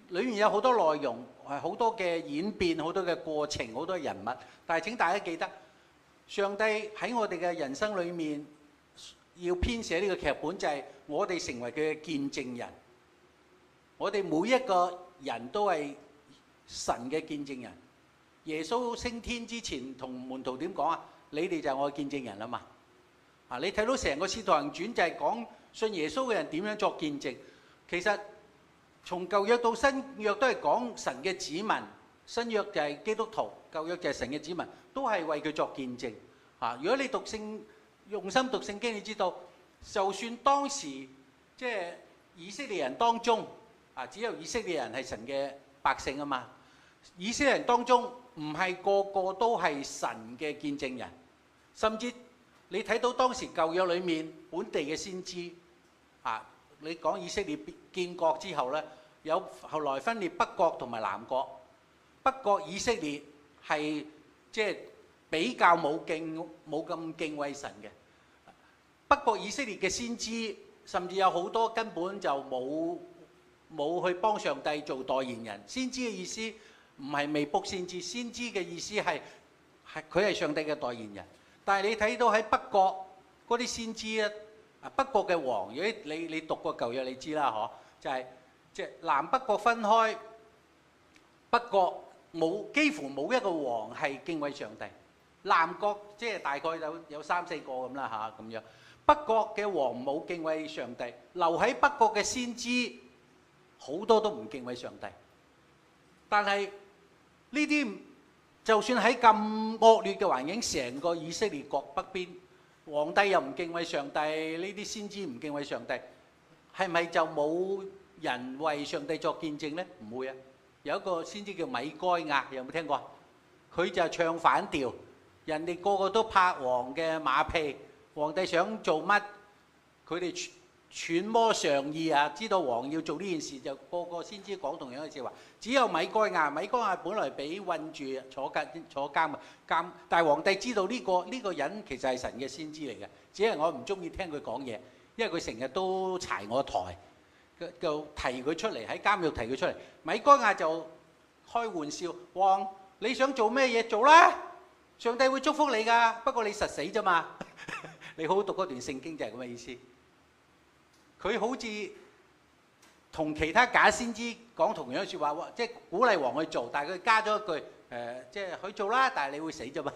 裏面有好多內容，係好多嘅演變，好多嘅過程，好多人物。但係請大家記得，上帝喺我哋嘅人生裏面要編寫呢個劇本，就係我哋成為佢嘅見證人。我哋每一個人都係神嘅見證人。耶穌升天之前同門徒點講啊？你哋就係我嘅見證人啦嘛。你睇到成個使徒行傳就係講信耶穌嘅人點樣作見證。其實從舊約到新約都係講神嘅子民，新約就係基督徒，舊約就係神嘅子民，都係為佢作見證。如果你用心讀聖經，你知道，就算當時即係以色列人當中，只有以色列人係神嘅百姓啊嘛。以色列人當中唔係個個都係神嘅見證人，甚至你睇到當時舊約裏面本地嘅先知，你講以色列建國之後呢，有後來分裂北國同埋南國。北國以色列係即係比較冇咁敬畏神嘅。北國以色列嘅先知，甚至有好多根本就冇去幫上帝做代言人。先知嘅意思唔係未卜先知，先知嘅意思係佢係上帝嘅代言人。但係你睇到喺北國嗰啲先知咧，北國嘅王，如果你讀過舊約，你知啦，就係即係南北國分開，北國幾乎冇一個王係敬畏上帝。南國即係大概有3-4個咁啦咁樣。北國嘅王冇敬畏上帝，留喺北國嘅先知好多都唔敬畏上帝。但係呢啲就算喺咁惡劣嘅環境，成個以色列國北邊，皇帝又唔敬畏上帝，呢啲先知唔敬畏上帝，係咪就冇人為上帝作見證呢？唔會啊！有一個先知叫米該亞，有冇聽過？佢就唱反調，人哋個個都拍王嘅馬屁，皇帝想做乜，佢哋揣摩上意啊，知道王要做呢件事，就個個先知講同樣嘅説話。只有米該亞本來俾困住坐監，但係皇帝知道呢個人其實係神嘅先知嚟嘅，只係我唔中意聽佢講嘢，因為佢成日都柴我台，就提佢出嚟喺監獄提佢出嚟。米該亞就開玩笑，王你想做咩嘢做啦？上帝會祝福你㗎，不過你實死啫嘛。你好好讀嗰段聖經就係咁嘅意思。佢好似同其他假先知講同樣嘅説話，即係鼓勵王去做，但係佢加咗一句即係去做啦，但係你會死啫嘛。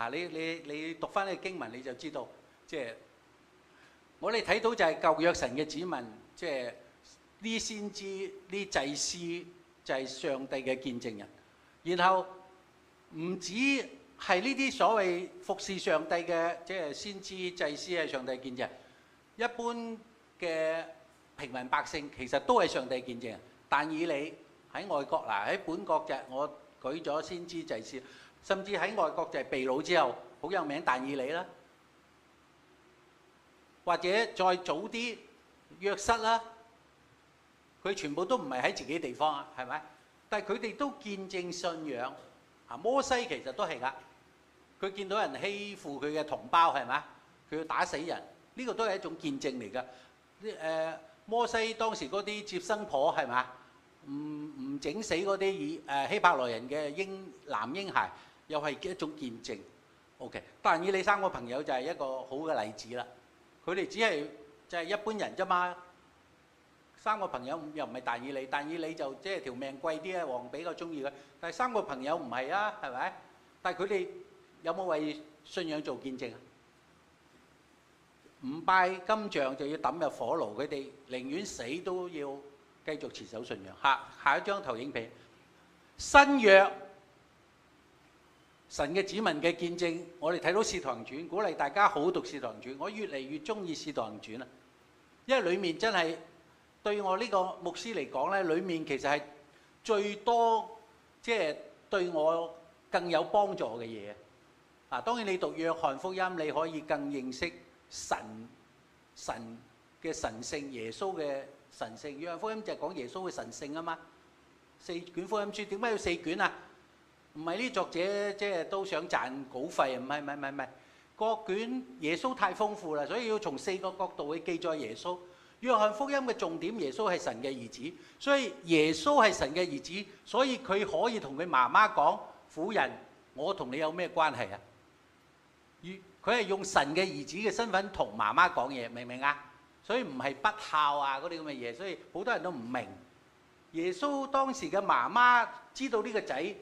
你讀翻呢個經文你就知道，即係我哋睇到就係舊約神嘅子民，即係呢先知、呢祭司就係上帝嘅見證人。然後唔止係呢啲所謂服侍上帝嘅，即係先知、祭司係上帝見證人。一般嘅平民百姓其實都係上帝見證人。但以理喺外國喺本國就我舉咗先知祭司，甚至喺外國就係被擄之後好有名但以理啦，或者再早啲約瑟啦，佢全部都唔係喺自己地方啊，係咪？但係佢哋都見證信仰。摩西其實都係㗎，佢見到人欺負佢嘅同胞係咪？佢要打死人。呢個都係一種見證嚟㗎。摩西當時嗰啲接生婆係嘛？唔整死嗰啲希伯來人嘅男嬰孩，又係一種見證。OK， 但以理三個朋友就係一個好嘅例子啦。佢哋只係就係一般人啫嘛。三個朋友又唔係但以理就即係條命貴啲啊，王比較中意佢。但係三個朋友唔係啊，係咪？但係佢哋有冇為信仰做見證啊？唔拜金像就要抌入火爐，佢哋寧願死都要繼續持守信仰。下一張投影片，新約神嘅子民嘅見證，我哋睇到《使徒行傳》，鼓勵大家好讀《使徒行傳》。我越嚟越中意《使徒行傳》啦，因為裡面真係對我呢個牧師嚟講咧，裡面其實係最多即係對我更有幫助嘅嘢。當然你讀約翰福音，你可以更認識神嘅神性，耶穌嘅神性。約翰福音就係講耶穌嘅神性啊嘛。4卷福音書點解要4卷啊？唔係呢作者即係都想賺稿費，唔係。各卷耶穌太豐富啦，所以要從4個角度去記載耶穌。約翰福音嘅重點，耶穌係神嘅兒子，所以耶穌係神嘅兒子，所以佢可以同佢媽媽講：婦人，我同你有咩關係啊？佢係用神嘅兒子嘅身份同媽媽講嘢，明唔明啊？所以唔係不孝啊嗰啲咁嘅嘢，所以好多人都唔明。耶穌當時嘅媽媽知道呢個仔，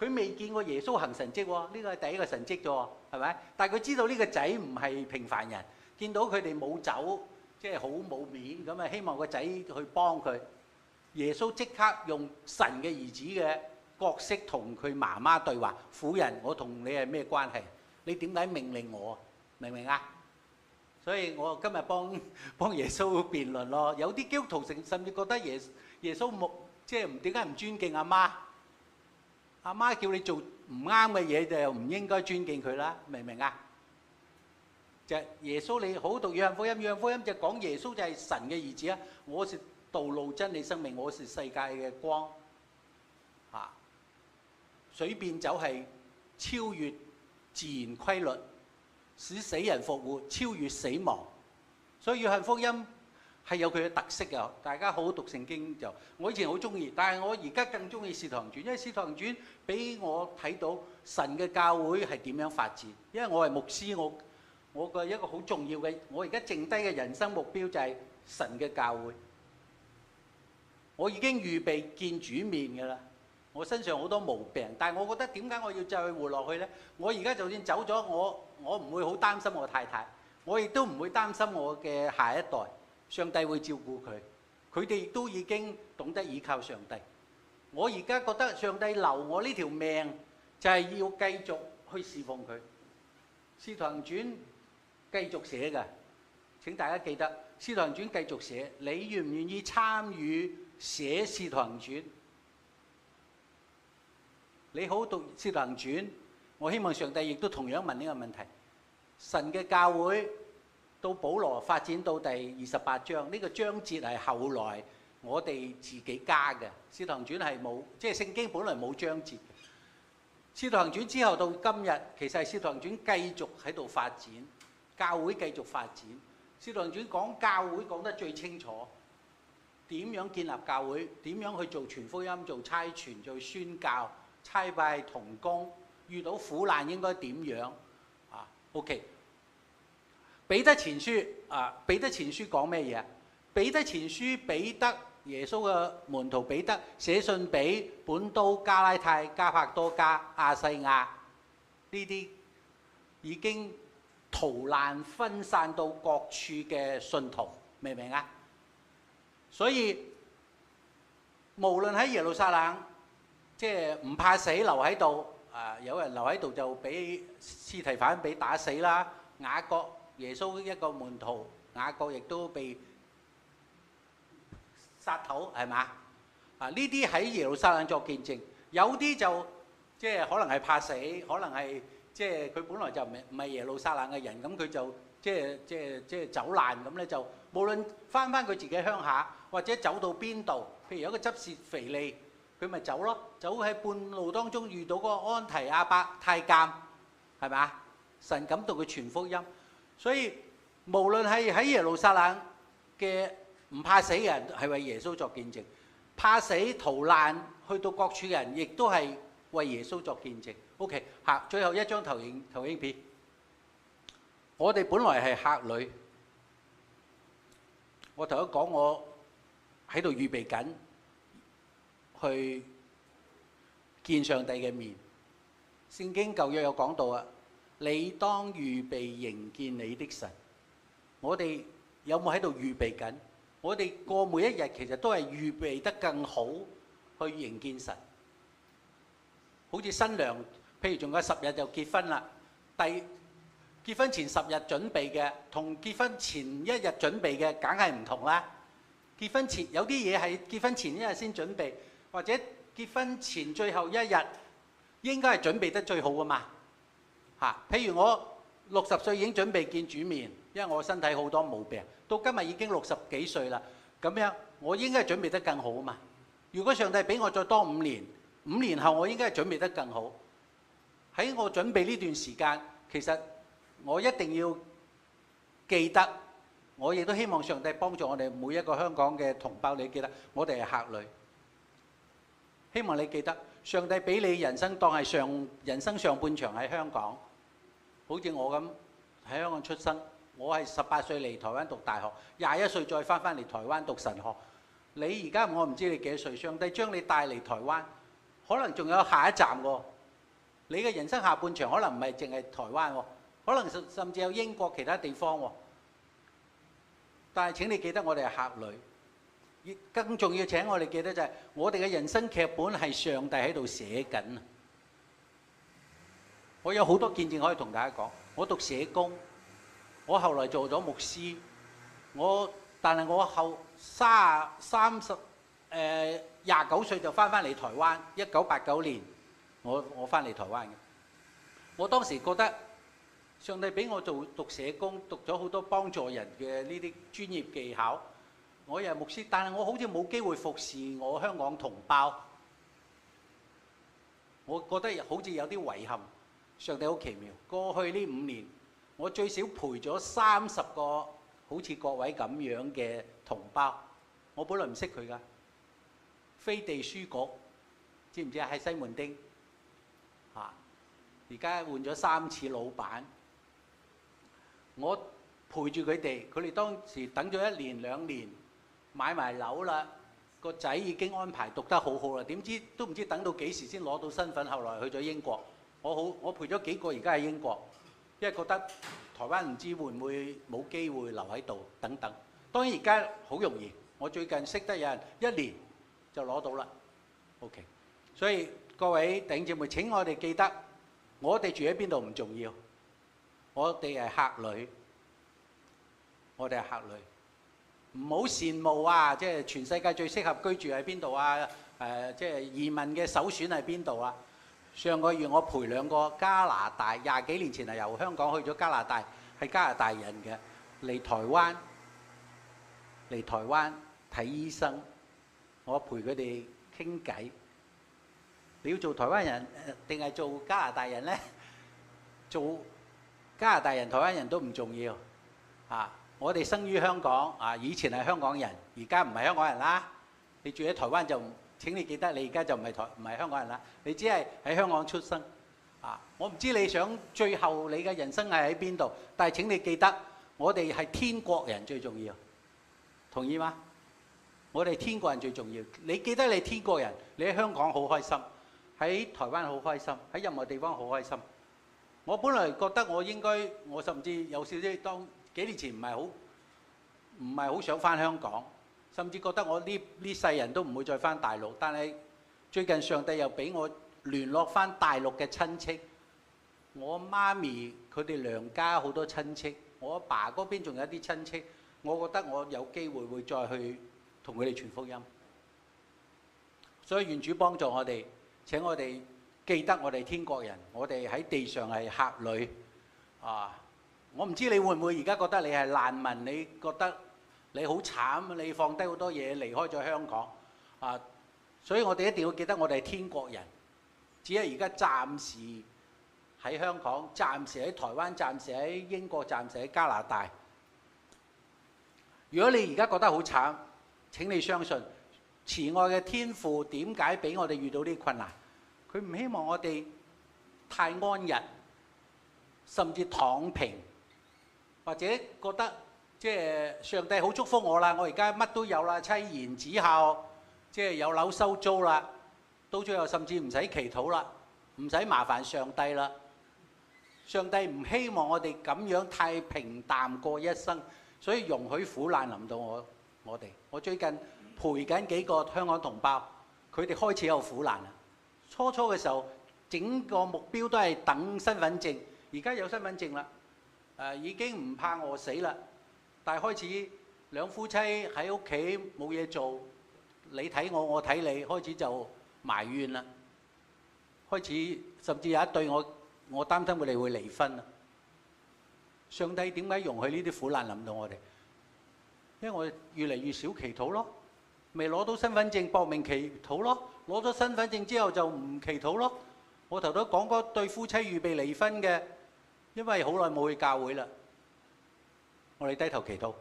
佢未見過耶穌行神蹟喎，呢個係第一個神蹟啫喎，係咪？但係佢知道呢個仔唔係平凡人，見到佢哋冇走，即係好冇面咁啊，希望個仔去幫佢。耶穌即刻用神嘅兒子嘅角色同佢媽媽對話：婦人，我同你係咩關係？你點解命令我？明唔明啊？所以我今日幫耶穌辯論咯。有啲基督徒甚至覺得耶穌冇即係點解唔尊敬阿媽？阿媽叫你做唔啱嘅嘢，就唔應該尊敬佢啦。明唔明啊？就係耶穌，你好讀約翰福音，約翰福音就講耶穌就係神嘅兒子啊！我是道路真理生命，我是世界嘅光。水變酒係超越自然規律，使死人復活，超越死亡。所以約翰福音係有佢嘅特色嘅。大家好好讀聖經就，我以前好中意，但係我而家更中意《使徒行傳》，因為《使徒行傳》俾我睇到神嘅教會係點樣發展。因為我係牧師，我嘅一個好重要嘅，我而家剩低嘅人生目標就係神嘅教會。我已經預備見主面㗎啦。我身上好多毛病，但係我覺得點解我要再活落去呢？我而家就算走咗，我唔會好擔心我太太，我亦都唔會擔心我嘅下一代。上帝會照顧佢，佢哋亦都已經懂得依靠上帝。我而家覺得上帝留我呢條命，就係要繼續去侍奉佢。使徒行傳繼續寫㗎，請大家記得使徒行傳繼續寫。你願唔願意參與寫使徒行傳？你好讀《使徒行傳》，我希望上帝亦都同樣問呢個問題：神嘅教會到保羅發展到第28章，呢個章節係後來我哋自己加嘅，《使徒行傳》係冇，即係聖經本來冇章節。《使徒行傳》之後到今日，其實係《使徒行傳》繼續喺度發展，教會繼續發展。《使徒行傳》講教會講得最清楚，點樣建立教會，點樣去做傳福音、做差傳、做宣教、差派同工，遇到苦難應該點樣啊 ？OK。彼得前書彼得前書講咩嘢？彼得前書彼得耶穌嘅門徒彼得寫信俾本都、加拉太、加帕多加、亞細亞呢啲已經逃難分散到各處嘅信徒，明唔明啊？所以無論喺耶路撒冷，即係唔怕死留喺度，有人留喺度就俾司提反俾打死啦，雅各。耶穌一個門徒雅各亦都被殺頭，係嘛？呢啲喺耶路撒冷作見證，有啲就即係可能係怕死，可能係即係佢本來就唔係耶路撒冷嘅人，咁佢就即係走難咁咧，就無論翻佢自己鄉下，或者走到邊度，譬如有個執事腓利，佢咪走咯，走喺半路當中遇到嗰個安提阿伯太監，係咪？神感動佢傳福音。所以無論係喺耶路撒冷嘅唔怕死嘅人，係為耶穌作見證；怕死逃難去到各處嘅人，亦都係為耶穌作見證。OK， 最後一張投影片。我哋本來係客旅，我頭先講我喺度預備緊去見上帝嘅面。聖經舊約有講到啊。你當預備迎見你的神。我哋有冇喺度預備緊？我哋過每一日其實都係預備得更好去迎見神。好似新娘，譬如仲有10日就結婚啦。結婚前10日準備嘅，同結婚前一日準備嘅，梗係唔同啦。結婚前有啲嘢係結婚前一日先準備，或者結婚前最後一日應該係準備得最好㗎嘛。譬如我60歲已經準備見主面，因為我身體好多毛病，到今日已經60幾歲啦。咁樣我應該係準備得更好啊嘛。如果上帝俾我再多5年，5年後我應該係準備得更好。喺我準備呢段時間，其實我一定要記得，我亦都希望上帝幫助我哋每一個香港嘅同胞，你記得我哋係客旅。希望你記得，上帝俾你人生當係人生上半場喺香港。好似我咁喺香港出生，我係18歲嚟台灣讀大學，21歲再翻嚟台灣讀神學。你而家我唔知你幾多歲，上帝將你帶嚟台灣，可能仲有下一站喎。你嘅人生下半場可能唔係淨係台灣喎，可能甚至有英國其他地方喎。但係請你記得，我哋係客旅。更重要請我哋記得就係，我哋嘅人生劇本係上帝喺度寫緊。我有好多見證可以同大家講。我讀社工，我後來做咗牧師。但係我後29歲就翻嚟台灣。1989年我翻嚟台灣嘅。我當時覺得上帝俾我讀社工，讀咗好多幫助人嘅呢啲專業技巧。我又係牧師，但係我好似冇機會服侍我香港同胞。我覺得好似有啲遺憾。上帝好奇妙，過去呢5年，我最少陪咗30個好似各位咁樣嘅同胞。我本來唔識佢㗎，飛地書局知唔知啊？喺西門町而家換咗3次老闆。我陪住佢哋當時等咗1年2年，買埋樓啦，個仔已經安排讀得好好啦。點知都唔知等到幾時先攞到身份，後來去咗英國。我陪咗幾個而家喺英國，因為覺得台灣唔知會唔會冇機會留喺度等等。當然而家好容易，我最近識得有人1年就攞到啦。OK， 所以各位弟兄姊妹，請我哋記得，我哋住喺邊度唔重要，我哋係客旅，我哋係客旅，唔好羨慕啊！即係全世界最適合居住喺邊度啊？即係移民嘅首選喺邊度啊？上個月我陪2個加拿大，20幾年前係由香港去咗加拿大，係加拿大人嘅嚟台灣睇醫生，我陪佢哋傾偈。你要做台灣人定係做加拿大人呢？做加拿大人、台灣人都唔重要啊！我哋生於香港啊，以前係香港人，而家唔係香港人啦。你住喺台灣就請你記得，你而家就唔係香港人啦。你只係喺香港出生啊！我唔知你想最後你嘅人生係喺邊度，但係請你記得，我哋係天國人最重要，同意嗎？我哋天國人最重要。你記得你天國人，你喺香港好開心，喺台灣好開心，喺任何地方好開心。我本來覺得我甚至有少少當幾年前唔係好想翻香港，甚至覺得我呢世人都唔會再翻大陸。但係最近上帝又俾我聯絡翻大陸嘅親戚，我媽咪佢哋娘家好多親戚，我阿爸嗰邊仲有啲親戚，我覺得我有機會會再去同佢哋傳福音。所以願主幫助我哋，請我哋記得我哋天國人，我哋喺地上係客旅啊！我唔知你會唔會而家覺得你係難民，你覺得你好慘，你放低好多嘢離開咗香港啊！所以我哋一定要記得我哋係天國人，只係而家暫時喺香港，暫時喺台灣，暫時喺英國，暫時喺加拿大。如果你而家覺得好慘，請你相信慈愛嘅天父點解俾我哋遇到呢啲困難？佢唔希望我哋太安逸，甚至躺平，或者覺得即係上帝好祝福我啦，我而家乜都有啦，妻賢子孝，即係有樓收租啦，到最後甚至唔使祈禱啦，唔使麻煩上帝啦。上帝唔希望我哋咁樣太平淡過一生，所以容許苦難臨到我哋。我最近陪緊幾個香港同胞，佢哋開始有苦難啦。初嘅時候，整個目標都係等身份證，而家有身份證啦，已經唔怕餓死啦。但係開始兩夫妻喺屋企冇嘢做，你睇我，我睇你，開始就埋怨啦。開始甚至有一對我擔心佢哋會離婚啦。上帝點解容許呢啲苦難臨到我哋？因為我越嚟越少祈禱咯，未攞到身份證搏命祈禱咯。攞咗身份證之後就唔祈禱咯。我頭都講嗰對夫妻預備離婚嘅，因為好耐冇去教會啦。我哋低頭祈禱，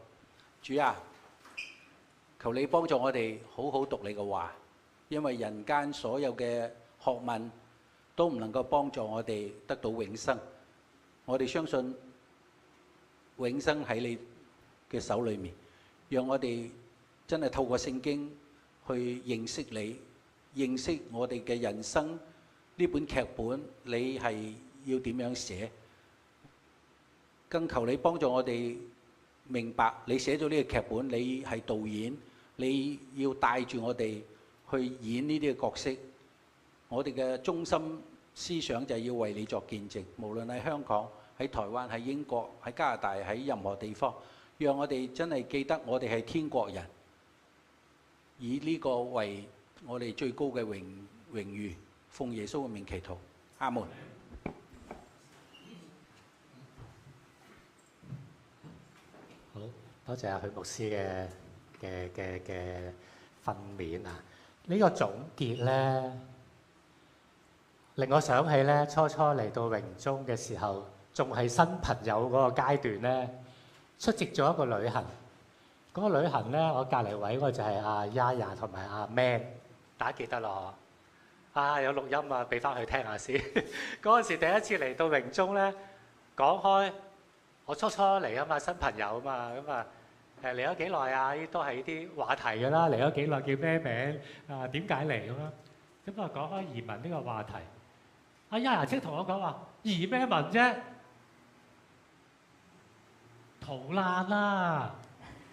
主啊，求你幫助我哋好好讀你嘅話，因為人間所有嘅學問都唔能夠幫助我哋得到永生。我哋相信永生喺你嘅手裏面，讓我哋真係透過聖經去認識你。認識我哋嘅人生呢本劇本，你係要點樣寫？更求你幫助我哋明白，你寫咗呢個劇本，你係導演，你要帶住我哋去演呢啲嘅角色。我哋嘅中心思想就係要為你作見證，無論喺香港、喺台灣、喺英國、喺加拿大、喺任何地方，讓我哋真係記得我哋係天國人，以呢個為我哋最高嘅榮譽，奉耶穌嘅名祈禱，阿門。好多謝阿許牧師嘅訓勉啊！呢個總結咧，令我想起咧初嚟到榮中嘅時候，仲係新朋友嗰個階段咧，出席咗一個旅行。嗰個旅行咧，我隔離位嗰個就係阿 Yaya 同埋阿 Man。大家記得咯，有錄音啊，俾翻佢聽下先。嗰陣時第一次嚟到榮中咧，講開我初嚟啊嘛，新朋友啊嘛，咁啊嚟咗幾耐啊？呢都係呢啲話題㗎啦。嚟咗幾耐，叫咩名啊？點解嚟咁樣？咁啊講開移民呢個話題，阿 Yaya 即同我講話移咩民啫？逃難啊！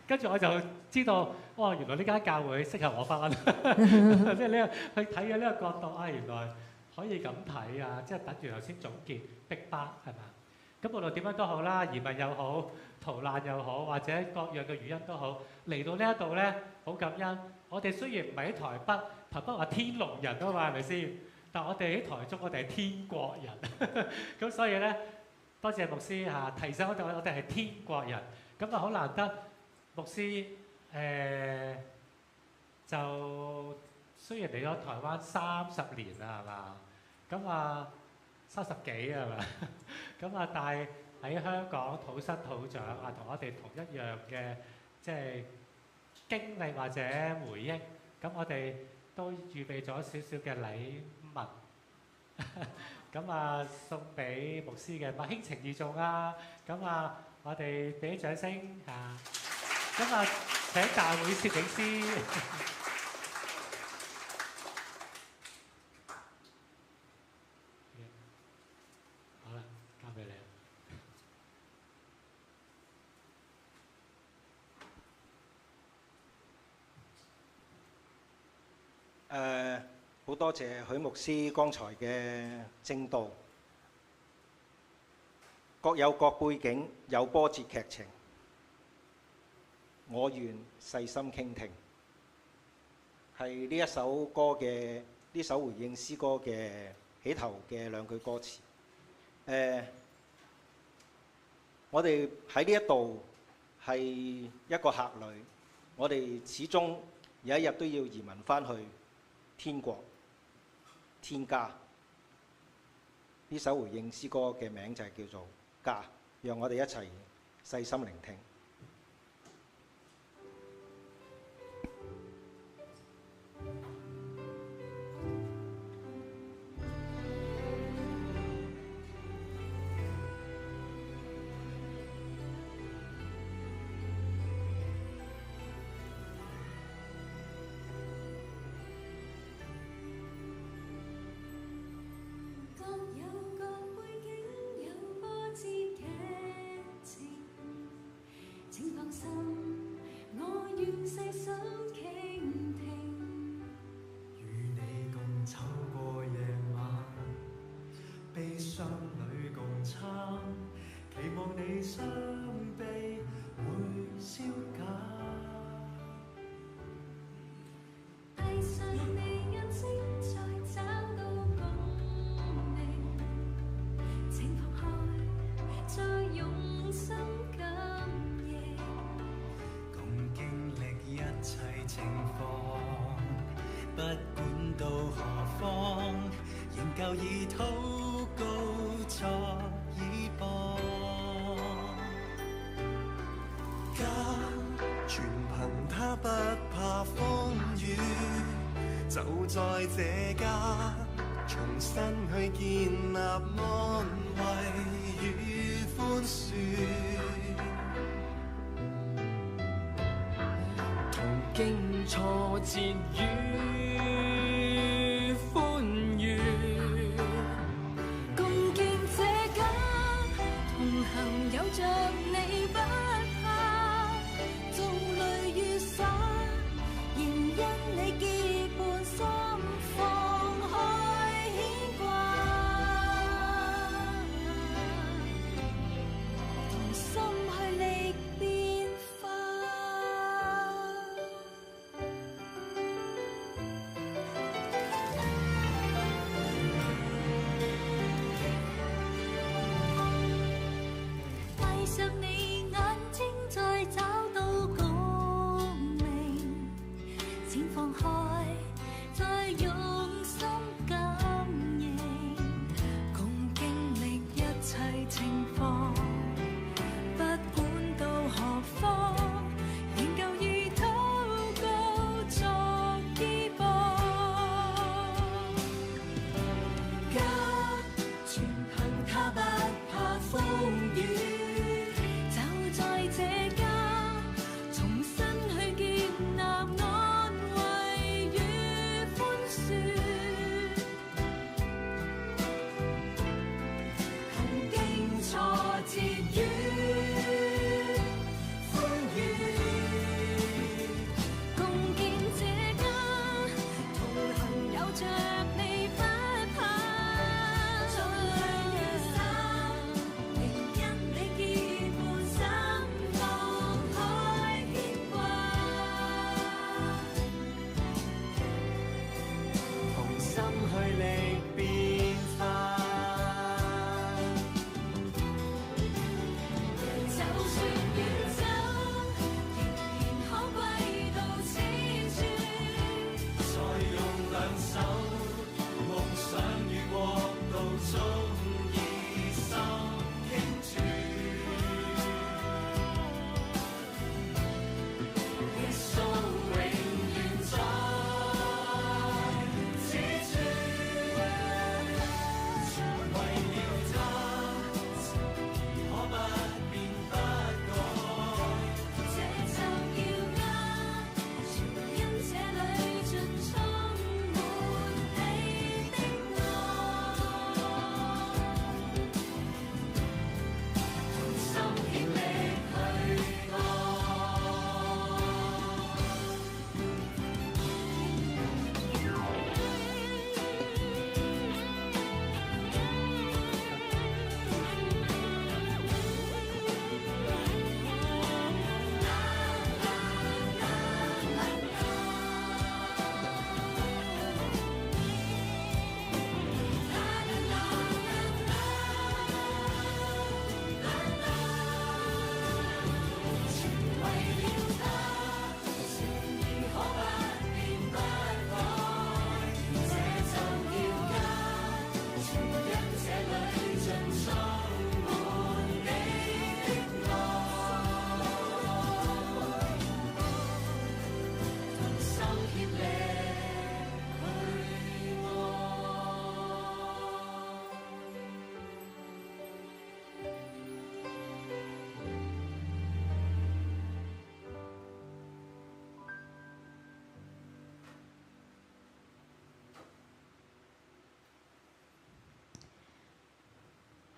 跟住我就知道，哇！原來呢間教會適合我翻，即係呢個去睇嘅呢個角度啊，原來可以咁睇啊！即係等住頭先總結逼迫係嘛？咁無論點樣都好啦，移民又好，逃難又好，或者各樣嘅原因都好，嚟到呢一度咧，好感恩。我哋雖然唔係喺台北，台北話天龍人啊嘛，係咪先？但我哋喺台中，我哋係天國人。咁所以咧，多謝牧師嚇提醒我哋係天國人，咁啊好難得牧師就雖然嚟咗台灣30年啦，係嘛？咁啊30幾係嘛？咁啊，但係喺香港土生土長啊，同我哋同一樣嘅即係經歷或者回憶，咁我哋都預備咗少少嘅禮物。咁啊，送俾牧師嘅，興情意重啊！咁啊，我哋俾啲掌聲嚇。咁啊，請大會攝影師。好啦，交俾你。好多謝許牧師剛才嘅證道，各有各背景，有波折劇情，我願細心傾聽。係呢一首歌嘅呢首回應詩歌嘅起頭嘅兩句歌詞。我哋喺呢一度係一個客旅，我哋始終有一日都要移民返去天國。天家呢首回應詩歌嘅名就係叫做家，讓我哋一齊細心聆聽。以禱告作倚傍，家全憑他不怕風雨，就在這家重新去建立安慰與寬恕，同經挫折與歡愉。有着你不怕，做淚與灑，仍因你結伴心放開牽掛，同心去歷變化。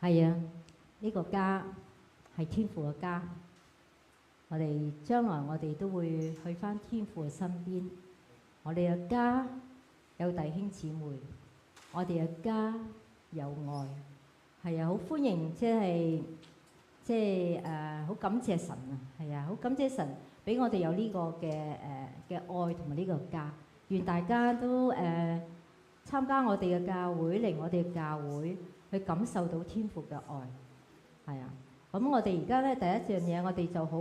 係啊，呢個家係天父嘅家。我哋將來我哋都會去返天父嘅身邊。我哋嘅家有弟兄姊妹，我哋嘅家有愛。係啊，好歡迎，好感謝神啊！係啊，好感謝神俾我哋有呢個嘅愛同埋呢個家。願大家都參加我哋嘅教會，嚟我哋嘅教會去感受到天父嘅愛。係啊，咁我哋而家咧第一樣嘢，我哋就好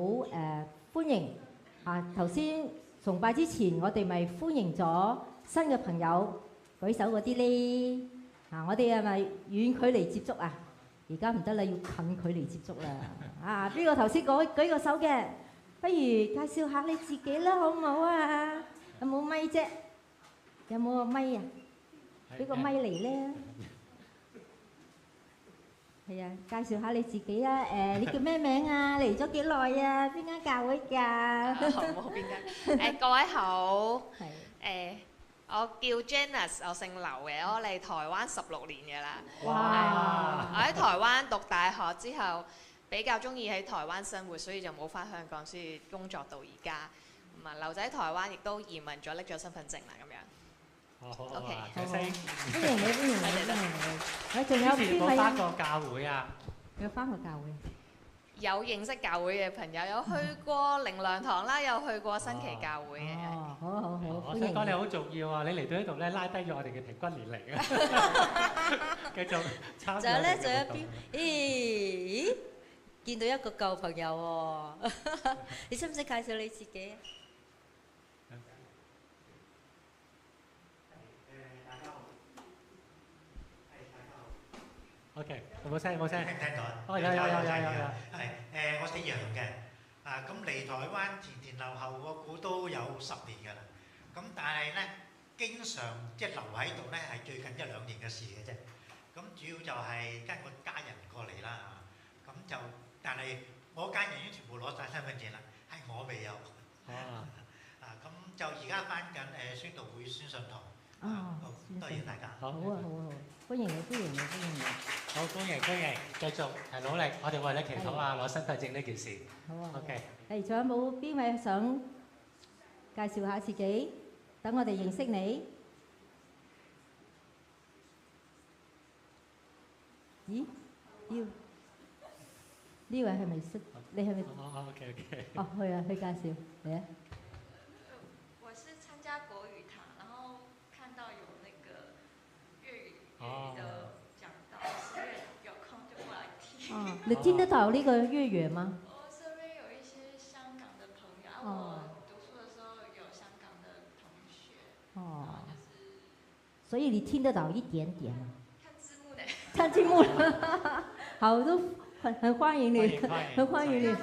歡迎啊！頭先崇拜之前，我哋咪歡迎咗新嘅朋友舉手嗰啲咧。啊，我哋係咪遠距離接觸啊？而家唔得啦，要近距離接觸啦。啊，邊個頭先舉個手嘅？不如介紹下你自己啦，好唔好啊？有冇咪啫？有冇個咪啊？俾個咪嚟咧。係啊，介紹下你自己啊！你叫咩名啊？嚟咗幾耐啊？邊間教會㗎？冇邊間。各位好。係。我叫 Janice， 我姓劉嘅，我嚟台灣16年嘅啦。哇！我喺台灣讀大學之後，比較中意喺台灣生活，所以就冇翻香港，所以工作到而家。咁啊，留仔喺台灣亦都移民咗，拎咗身份證啦，咁樣。好 OK， 謝謝。歡迎你，歡迎你，歡迎你。仲有邊位？之前有冇翻過教會啊？有翻過教會。有認識教會嘅朋友，有去過靈糧堂啦，有去過新奇教會嘅。哦，好好好，我想講你好重要啊！你嚟到呢度咧，拉低咗我哋嘅平均年齡啊！繼續參與。仲有咧，仲有一邊，咦？見到一個舊朋友喎，你識唔識介紹你自己啊？ OK， 有冇聲？有冇聲？聽唔聽到啊？哦，有。係我姓楊嘅，咁嚟台灣前後後我估都有10年㗎啦。咁但係咧，經常即係留喺度咧，係最近1、2年嘅事嘅啫。咁主要就係跟我家人過嚟啦。咁就但係我家人已經全部攞晒身份證啦，係我未有。咁就而家翻緊宣道會宣信堂。多謝大家。好，歡迎你，歡迎你，歡迎你。好，歡迎，繼續係努力，我哋為你祈禱啊，攞身份證呢件事。好啊。OK。仲有冇邊位想介紹下自己，等我哋認識你？咦？呢位係咪識？你係咪？OK。哦，去啊，去介紹嚟啊！我是參加國語堂，然後看到有那個粵語的講道，所以有空就過來聽。哦，你聽得到呢個粵語嗎？我身邊有一些香港的朋友，我讀書的時候有香港的同學。哦。所以你聽得到一點點。看字幕的。看字幕，好，都很歡迎你，很歡迎你。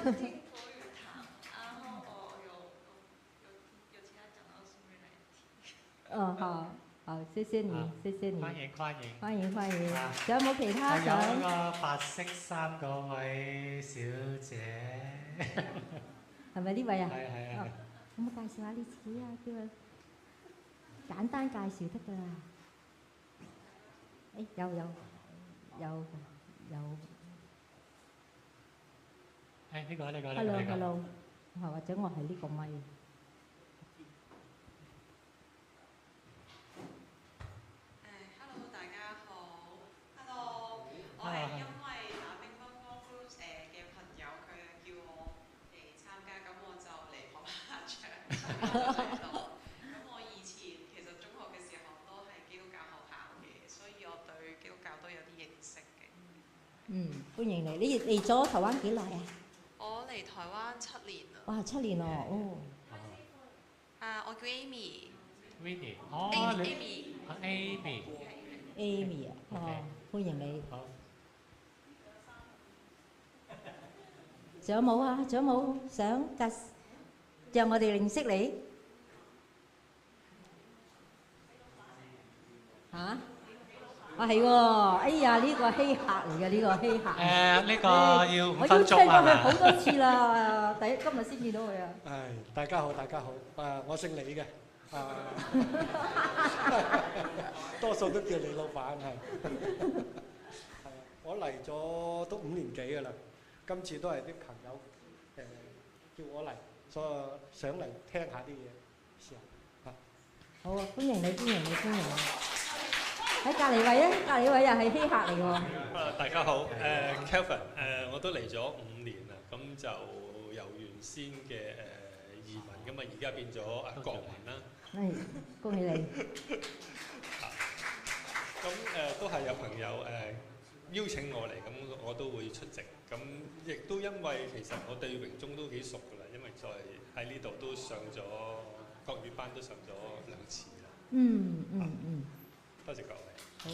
哦，好，謝謝你，謝謝你。歡迎。仲有冇其他想？有個白色衫嗰位小姐，係咪呢位啊？係。有冇介紹下你自己啊？叫佢簡單介紹得㗎啦。誒，有。誒，呢個。Hello，或者我係呢個咪。大家好 ，Hello， 我係因為打乒乓波 group 嘅朋友，佢叫我嚟參加，咁我就嚟學下場。咁我以前其實中學嘅時候都係基督教學校嘅，所以我對基督教都有啲認識嘅。歡迎你。你嚟咗台灣幾耐啊？我嚟台灣7年啦。哇，7年咯，哦。我叫 Amy。Winnie， Amy 啊，歡迎你。好。仲有冇啊？仲有冇想讓我哋認識你？嚇？係喎，哎呀，呢個稀客嚟嘅，呢個稀客。呢個要5分鐘啊！我邀請過佢好多次啦，今日先見到佢啊。大家好，我姓李嘅。多數都叫李老闆係。我嚟咗都5年幾㗎啦，今次都係啲朋友叫我嚟，所以想嚟聽下啲嘢，試下。好啊，歡迎你，歡迎你，歡迎你。喺隔離位啊，隔離位又係稀客嚟喎。大家好，Kelvin，我都嚟咗5年啦，咁就由原先嘅移民，咁啊而家變咗國民啦。係，恭喜你。咁都係有朋友邀請我嚟，咁我都會出席。咁亦都因為其實我對榮中都幾熟㗎啦，因為在喺呢度都上咗國語班，都上咗2次啦。多謝各位。好。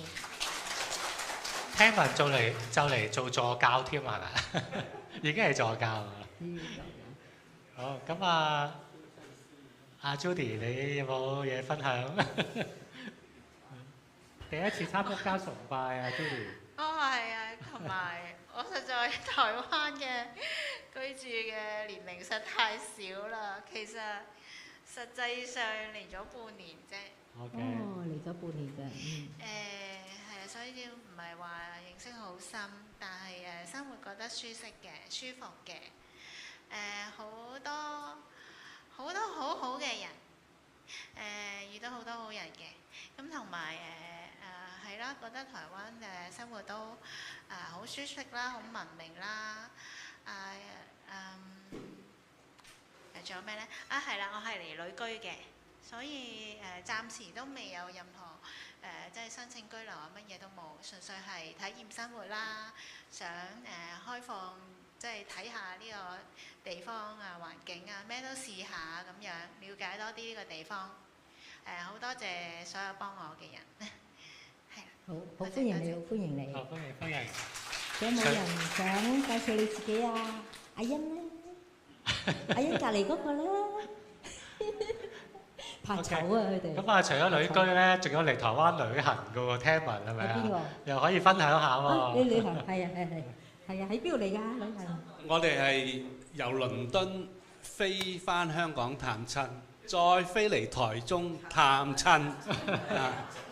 聽聞就嚟做助教添係咪？已經係助教啦。好，咁啊，阿 Judy 你有冇嘢分享？第一次參加崇拜啊 ，Judy。係啊，同埋我實在喺台灣嘅居住嘅年齡實太少啦，其實實際上嚟咗半年啫。嚟咗半年啫。係啊，所以唔係話認識好深，但係生活覺得舒適嘅、舒服嘅。好多好好嘅人，遇到好多好人嘅，咁同埋係啦，覺得台灣生活都好舒適啦，好文明啦，仲有咩呢？係啦，我係嚟旅居嘅，所以暫時都未有任何即係申請居留啊，乜嘢都冇，純粹係體驗生活啦，想開放即係睇下呢個地方啊、環境啊，咩都試下咁樣，了解多啲呢個地方。好多謝所有幫我嘅人。好歡迎你，好歡迎你。好歡迎歡迎。仲有冇人想介紹你自己啊？阿欣咧，阿欣隔離嗰個咧，怕醜啊佢哋。咁啊，除咗旅居咧，仲有嚟台灣旅行嘅喎，聽聞係咪啊？邊個？又可以分享下喎。你旅行係啊，喺邊度嚟㗎旅行？我哋係由倫敦飛翻香港探親，再飛嚟台中探親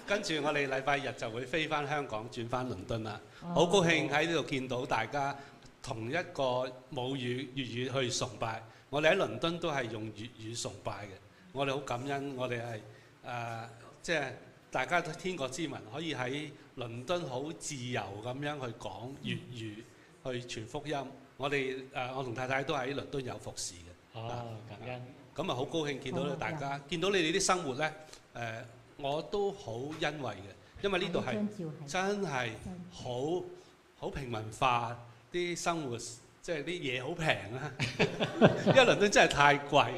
跟住我哋禮拜日就會飛翻香港，轉翻倫敦啦。好高興喺呢度見到大家同一個母語粵語去崇拜。我哋喺倫敦都係用粵語崇拜嘅。我哋好感恩，我哋係即係大家都天國之民，可以喺倫敦好自由咁樣去講粵語，去傳福音。我同太太都喺倫敦有服侍嘅。感恩。咁啊，好高興見到大家，見到你哋啲生活咧，我都好欣慰嘅，因為呢度係真係好平民化，啲生活即係啲嘢好平啊，因為倫敦真係太貴。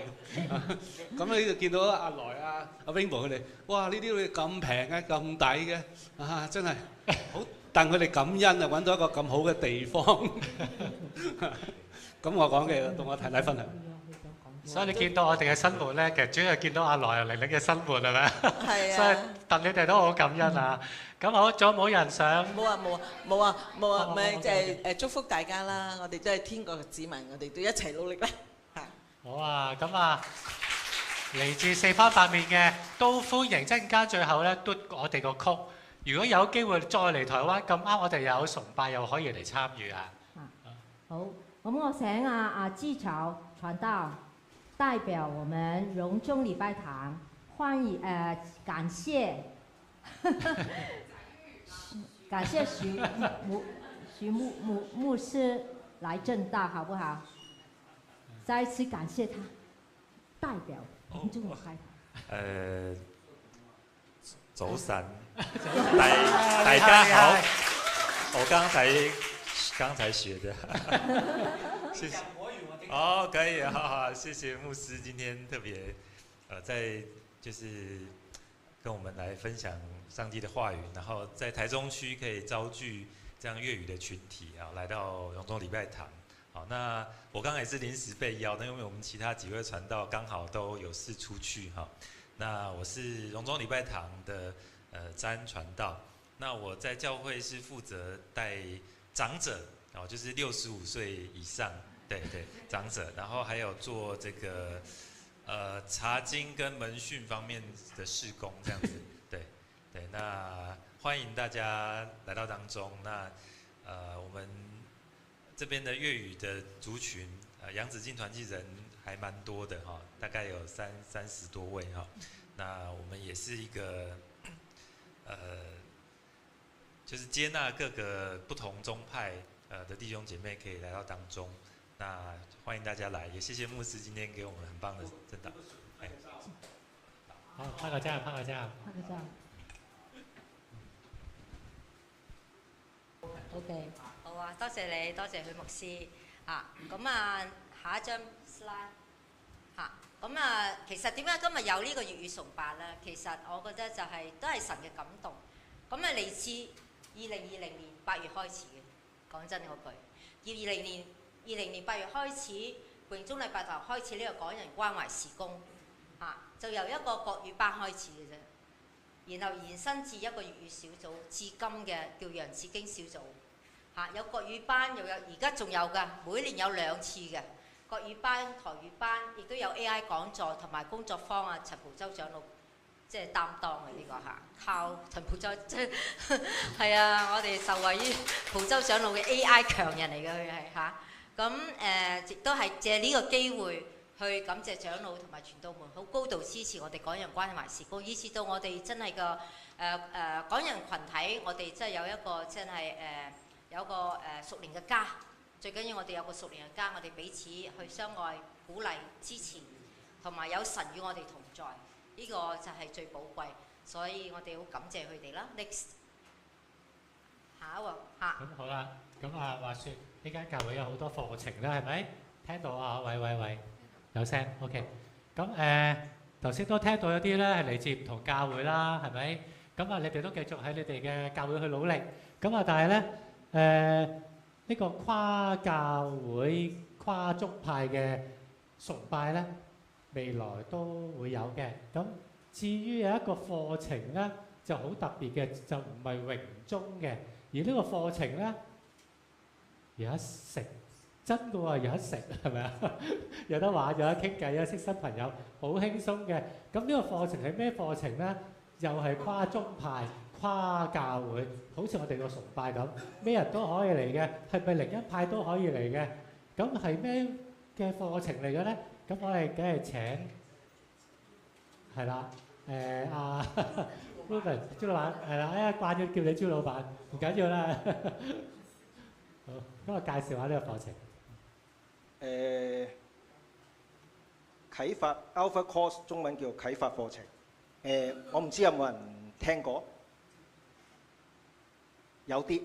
咁你就見到阿來啊、阿 Rainbow 佢哋，哇！呢啲嘢咁平嘅、咁抵嘅，真係好。但佢哋感恩啊，揾到一個咁好嘅地方。咁我講嘅同我太太分享。所以你見到我哋嘅生活咧，其實主要係見到阿來玲玲嘅生活係咪？係啊。所以戥你哋都好感恩啊！咁好，仲有冇人想？冇啊，咪即係祝福大家啦！我哋都係天國嘅子民，我哋都一齊努力啦！好啊，咁啊，嚟自四方八面嘅都歡迎，即係間最後咧嘟我哋個曲。如果有機會再嚟台灣，咁啱我哋又有崇拜，又可以嚟參與啊！好，咁我請阿基潮傳道代表我們榮中禮拜堂歡迎感謝感謝徐牧師來正道，好不好？再一次感謝他代表榮中禮拜堂。早晨，大家好，我剛才學的，謝謝。哦，可以，好好，謝謝牧師今天特別，在就是跟我們來分享上帝的話語，然後在台中區可以招聚這樣粵語的群體啊，來到榮中禮拜堂。好，那我剛才也是臨時被邀，因為我們其他幾位傳道剛好都有事出去哈。那我是榮中禮拜堂的詹傳道，那我在教會是負責帶長者，哦，就是65歲以上。對，長者，然後還有做這個查經跟門訓方面的事工，這樣子，對，那歡迎大家來到當中。那我们这边的粤语的族群，洋紫荆团契人还蛮多的哈，大概有30多位哈。那我们也是一个就是接纳各个不同宗派的弟兄姐妹可以来到当中。那欢迎大家来，也谢谢牧師今天給我們很棒的證道。好，拍個掌，拍個掌。拍個掌。OK。好啊，多謝你，多謝許牧師啊。咁啊，下一張 slide 嚇。咁啊，其實點解今日有呢個粵語崇拜咧？其實我覺得就係都係神嘅感動。咁啊，嚟自2020年8月開始嘅，講真嗰句。2020年8月開始，榮中禮拜堂開始呢個港人關懷事工，就由一個國語班開始嘅啫，然後延伸至一個粵語小組，至今嘅叫楊子經小組，有國語班，又有而家仲有㗎，每年有2次嘅國語班、台語班，亦都有 AI 講座同埋工作坊啊，陳蒲洲長老即係擔當嘅呢個嚇，靠陳蒲洲即係係啊，我哋受惠於蒲洲長老嘅 AI 強人嚟嘅佢係嚇。咁亦都係借呢個機會去感謝長老同埋傳道們好高度支持我哋港人關懷事工，以至到我哋真係個港人群體，我哋真係有一個真係有一個屬靈嘅家。最緊要我哋有個屬靈嘅家，我哋彼此去相愛、鼓勵、支持，同埋有神與我哋同在，呢、這個就係最寶貴。所以我哋好感謝佢哋啦。Next， 下一個嚇。咁好啦，咁啊話説。呢間教會有好多課程啦，係咪？聽到啊，喂，有聲 ，OK。咁頭先都聽到有啲咧係嚟自唔同教會啦，係咪？咁啊，你哋都繼續喺你哋嘅教會去努力。咁啊，但係咧呢個跨教會、跨宗派嘅崇拜咧，未來都會有嘅。咁至於有一個課程咧，就好特別嘅，就唔係榮中嘅，而呢個課程咧。有得食，真嘅喎，有得食係咪啊？有得玩，有得傾偈，有得識新朋友，好輕鬆嘅。咁呢個課程係咩課程咧？又係跨宗派、跨教會，好似我哋個崇拜咁，咩人都可以嚟嘅。係咪靈恩派都可以嚟嘅？咁係咩嘅課程嚟嘅咧？咁我哋梗係請係啦，阿 Ruben 朱老闆係啦，慣咗叫你朱老闆，唔緊要啦。好，咁我介紹下呢個課程。啟發 Alpha Course 中文叫啟發課程。我唔知有冇人聽過？有啲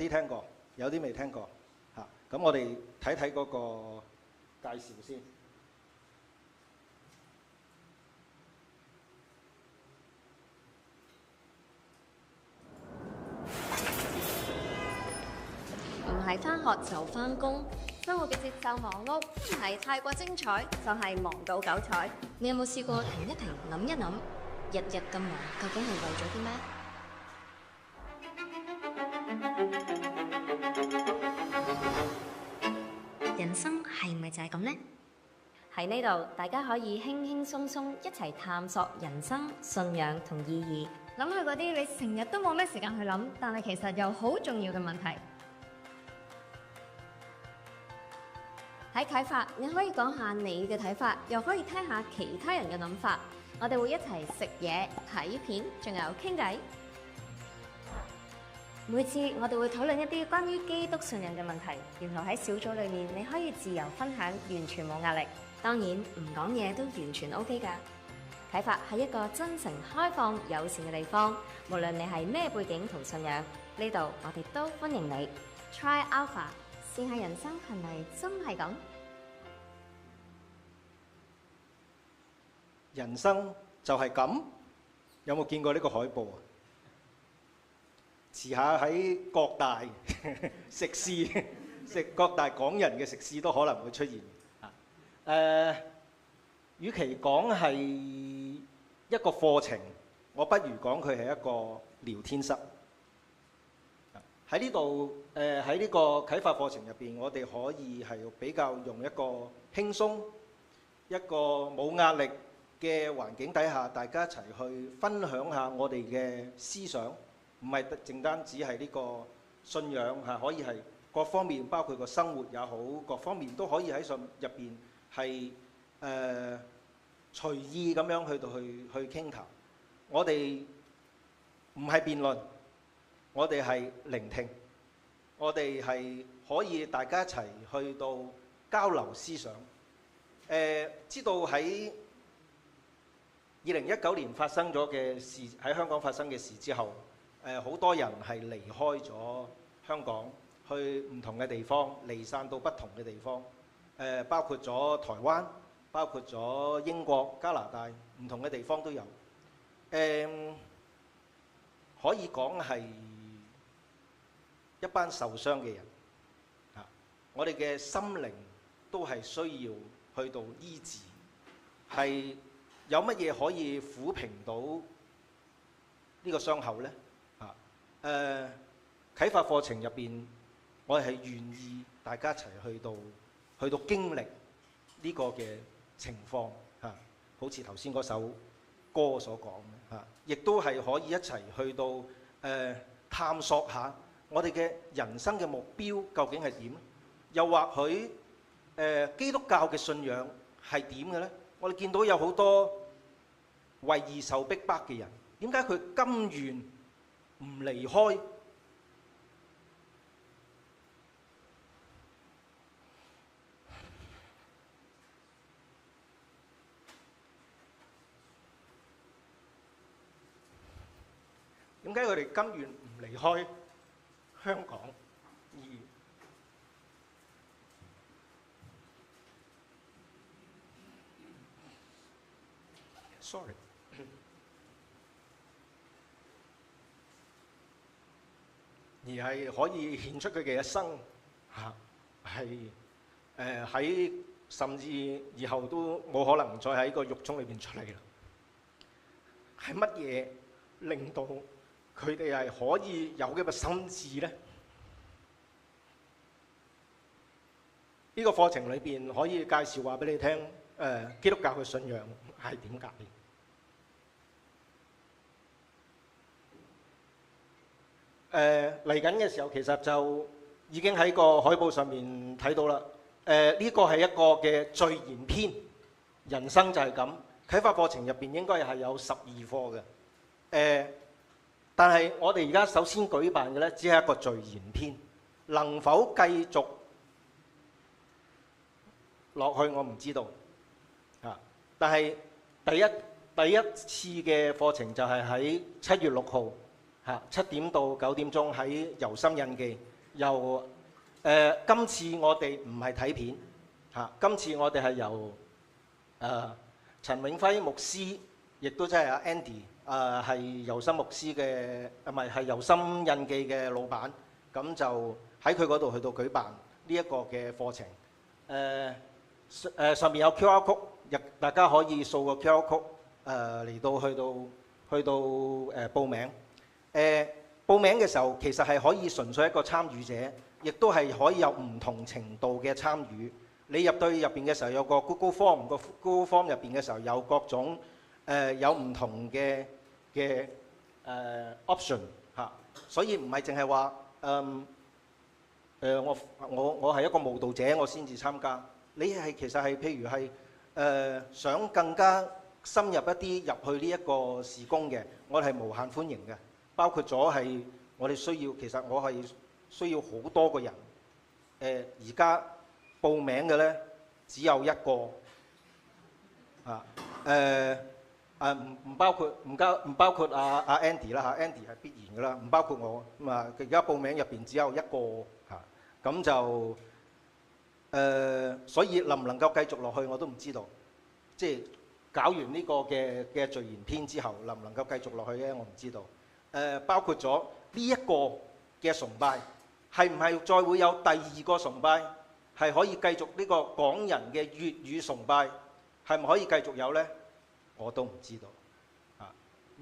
聽過，有啲未聽過嚇。咁我哋睇睇嗰個介紹先。唔係返學就返工，生活嘅節奏忙碌，唔係太過精彩，就係忙到九彩。你有冇試過停一停，諗一諗，日日咁忙，究竟係為咗啲咩？人生係咪就係咁呢？喺呢度，大家可以輕輕鬆鬆一齊探索人生、信仰同意義，諗去嗰啲你成日都冇咩時間去諗，但係其實又好重要嘅問題。喺啟發，你可以講下你嘅睇法，又可以聽下其他人嘅諗法。我哋會一齊食嘢、睇片，仲有傾偈。每次我哋會討論一啲關於基督信仰嘅問題，然後喺小組裏面你可以自由分享，完全冇壓力。當然唔講嘢都完全 OK 㗎。啟發係一個真誠、開放、友善嘅地方，無論你係咩背景同信仰，呢度我哋都歡迎你。Try Alpha， 試下人生係咪真係咁？人生就係咁，有冇見過呢個海報啊？遲下喺各大食肆，各大港人嘅食肆都可能會出現。與其講係一個課程，我不如講佢係一個聊天室。喺呢度喺呢個啟發課程入邊，我哋可以係比較用一個輕鬆、一個冇壓力嘅環境底下，大家一齊去分享下我哋嘅思想，唔係淨單止係呢個信仰嚇，可以係各方面，包括個生活也好，各方面都可以喺上入邊係隨意咁樣去傾談。我哋唔係辯論，我哋係聆聽，我哋係可以大家一齊去到交流思想。知道喺2019年發生咗嘅事，喺香港發生嘅事之後，好多人係離開咗香港，去唔同嘅地方，離散到不同嘅地方，包括咗台灣，包括咗英國、加拿大，唔同嘅地方都有。可以講係一班受傷嘅人，我哋嘅心靈都係需要去到醫治，係有乜嘢可以撫平到呢個傷口呢？啟發課程入邊，我哋係願意大家一齊去到經歷呢個嘅情況嚇，好似頭先嗰首歌所講嘅嚇，亦都係可以一齊去到探索下我哋嘅人生嘅目標究竟係點？又或許基督教嘅信仰係點嘅呢？我哋見到有好多為義受逼迫嘅人，點解佢甘願唔離開？點解佢哋甘願唔離開香港？Sorry， 而係可以獻出佢嘅一生嚇，係喺甚至以後都冇可能再喺個獄中裏邊出嚟啦。係乜嘢令到佢哋係可以有嘅個心志咧？呢個課程裏邊可以介紹話俾你聽，基督教嘅信仰係點解？嚟緊嘅時候，其實就已經喺個海報上面睇到啦。呢個係一個嘅序言篇，人生就係咁。啟發課程入邊應該係有12課嘅。但係我哋而家首先舉辦嘅咧，只係一個序言篇，能否繼續落去我唔知道。但係第一次嘅課程就係喺7月6號。7點到9點鐘喺由心印記。今次我哋唔係睇片，今次我哋係由陳永輝牧師，亦都即係阿 Andy，係由心牧師嘅，係由心印記嘅老闆，咁就喺佢嗰度去到舉辦呢一個嘅課程。上面有 QR code， 大家可以掃個 QR code 嚟到去到報名。報名嘅時候其實係可以純粹一個參與者，亦都係可以有唔同程度嘅參與。你入到入邊嘅時候有個 Google Form， 個 Google Form 入邊嘅時候有各種有唔同嘅option 嚇，所以唔係淨係話我係一個慕道者我先至參加。你係其實係譬如係想更加深入一啲入去呢一個事工嘅，我哋係無限歡迎嘅。包括咗係我哋其實我係需要好多個人。而家報名嘅咧只有一個，唔包括阿 Andy 啦嚇 ，Andy 係必然嘅啦，唔包括我咁啊。而家報名入邊只有一個嚇，咁就所以能唔能夠繼續落去我都唔知道。即係搞完呢個嘅序言篇之後，能唔能夠繼續落去咧？我唔知道。包括咗呢一個嘅崇拜，係唔係再會有第二個崇拜，係可以繼續呢個港人嘅粵語崇拜，係咪可以繼續有呢？我都唔知道。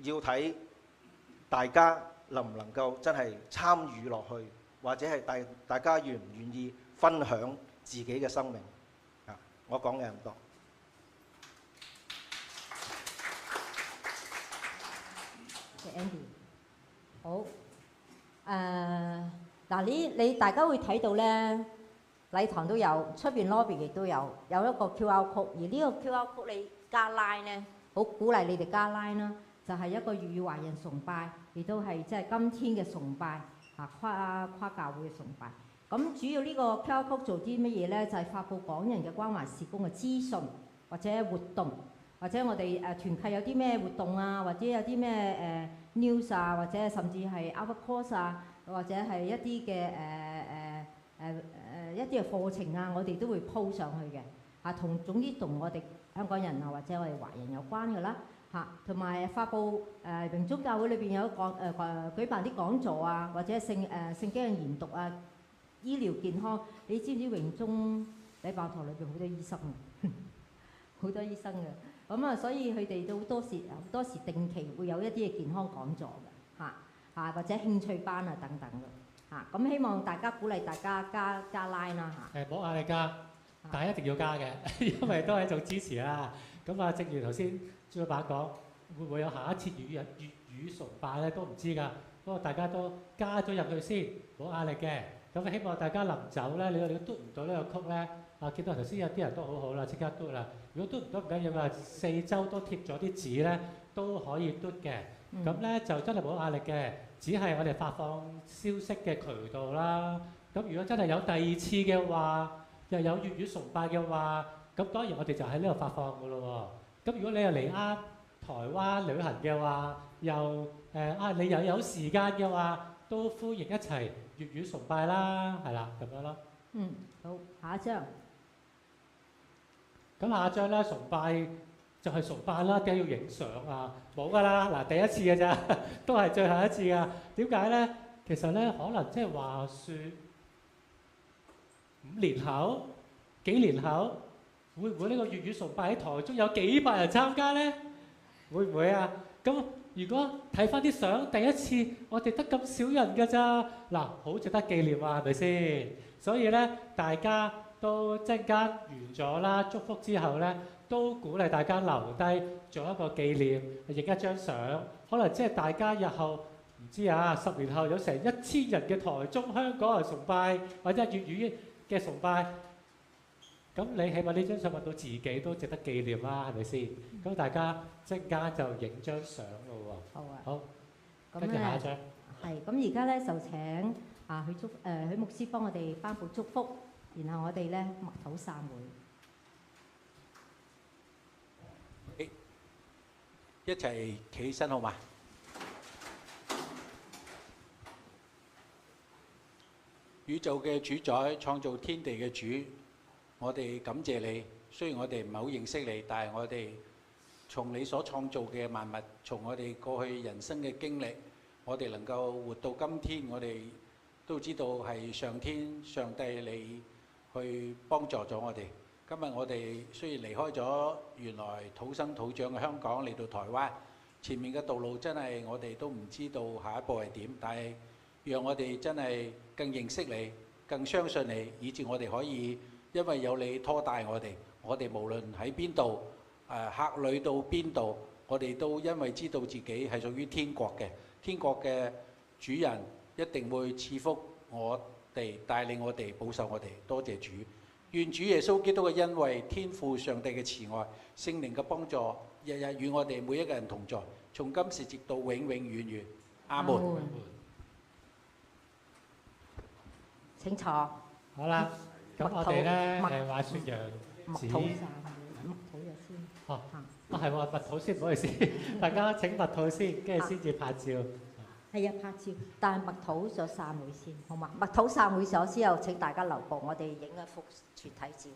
要睇大家能唔能夠真係參與落去，或者係大家願唔願意分享自己嘅生命。我講嘅咁多。Andy。好，嗱，你大家會睇到咧，禮堂都有，出邊 lobby 亦都有一個 QR code， 而呢個 QR code 你加 line 咧，好鼓勵你哋加 line 啦，就係一個粵語華人崇拜，亦都係即係今天嘅崇拜跨教會嘅崇拜。咁主要呢個 QR code 做啲乜嘢咧？就係發布港人嘅關懷事工嘅資訊或者活動，或者我哋團契有啲咩活動啊，或者有啲咩news 啊，或者甚至係 Alpha Course 啊，或者係一啲嘅一啲嘅課程啊，我哋都會 po 上去嘅總之同我哋香港人啊或者我哋華人有關嘅啦同埋發布榮中教會裏邊有舉辦啲講座啊，或者聖經嘅研讀啊。醫療健康，你知唔知榮中禮拜堂裏邊好多醫生嘅，好多醫生嘅，咁所以佢哋都好多時定期會有一啲嘅健康講座嘅，或者興趣班啊等等嘅，咁希望大家鼓勵大家加 line 啦冇壓力加，但係一定要加嘅，因為都係一種支持啦。咁正如頭先朱老闆講，會唔會有下一次粵語崇拜咧？都唔知㗎，不過大家都加咗入去先，冇壓力嘅。咁希望大家臨走咧，你嘟唔到呢個曲咧，見到頭先有啲人都好好啦，即刻嘟啦。如果嘟唔到唔緊要啊，四周都貼咗啲紙咧，都可以嘟嘅。咁咧就真係冇壓力嘅，只係我哋發放消息嘅渠道啦。咁如果真係有第二次嘅話，又有粵語崇拜嘅話，咁當然我哋就喺呢度發放噶咯喎。咁如果你又嚟台灣旅行嘅話，又你又有時間嘅話，都歡迎一齊粵語崇拜啦，係啦，咁樣咯。好，下一張。咁下一張咧，崇拜就係崇拜啦，梗係要影相啊，冇㗎啦，嗱第一次嘅咋，都係最後一次㗎。點解咧？其實咧，可能即係話説5年後、幾年後，會唔會呢個粵語崇拜喺台中有幾百人參加咧？會唔會啊？咁如果睇翻啲相，第一次我哋得咁少人㗎咋，嗱，好值得紀念啊，係咪先？所以咧，大家都陣間完咗啦，祝福之後咧，都鼓勵大家留低做一個紀念，影一張相。可能即係大家日後唔知啊，10年後有成1000人嘅台中香港人崇拜，或者粵語嘅崇拜。咁你起碼呢張相揾到自己都值得紀念啦，係咪先？咁大家即刻就影張相咯喎。好啊。好。跟住下一張。係，咁而家咧就請許牧師幫我哋頒布祝福，然後我哋咧默禱散會。一齊企起身好嘛？宇宙嘅主宰，創造天地嘅主。我哋感謝你，雖然我哋唔係好認識你，但係我哋從你所創造嘅萬物，從我哋過去人生嘅經歷，我哋能夠活到今天，我哋都知道係上帝你去幫助咗我哋。今日我哋雖然離開咗原來土生土長嘅香港嚟到台灣，前面嘅道路真係我哋都唔知道下一步係點，但係讓我哋真係更認識你，更相信你，以致我哋可以因為有你拖帶我哋無論喺邊度，客旅到邊度，我哋都因為知道自己係屬於天國嘅，天國嘅主人一定會賜福我哋，帶領我哋，保守我哋。多謝主，願主耶穌基督嘅恩惠、天父上帝嘅慈愛、聖靈嘅幫助，日日與我哋每一個人同在，從今時直到永永遠遠。阿門。請坐。好啦。咁我哋咧話説楊子，默禱咗先。係喎，默禱先，唔好意思，大家請默禱先，跟住先至拍照。係啊，拍照，但係默禱咗散會先，好嘛？默禱散會咗之後，請大家留步，我哋影一幅全體照。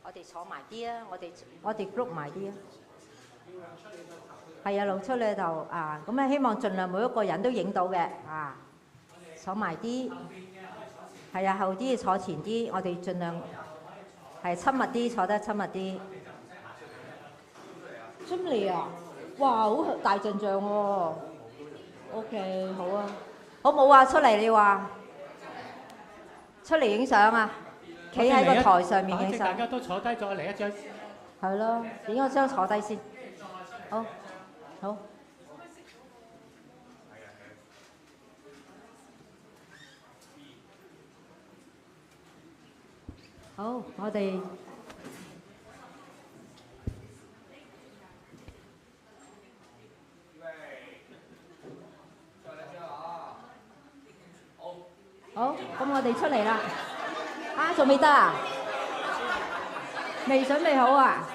我哋坐埋啲啊！我哋 group 埋啲啊！係啊，露出你頭啊！咁啊，希望盡量每一個人都影到嘅啊！坐埋啲。係啊，後啲坐前啲，我哋盡量係親密啲，坐得親密啲。出嚟啊！哇，好大陣仗喎。OK， 好啊，好冇啊？出嚟你話出嚟影相啊？企喺個台上面影相。大家都坐低咗嚟一張。係咯，影咗張坐低先。好，好。好，我哋好，咁我哋出嚟啦。啊，仲未得啊？未準備好啊？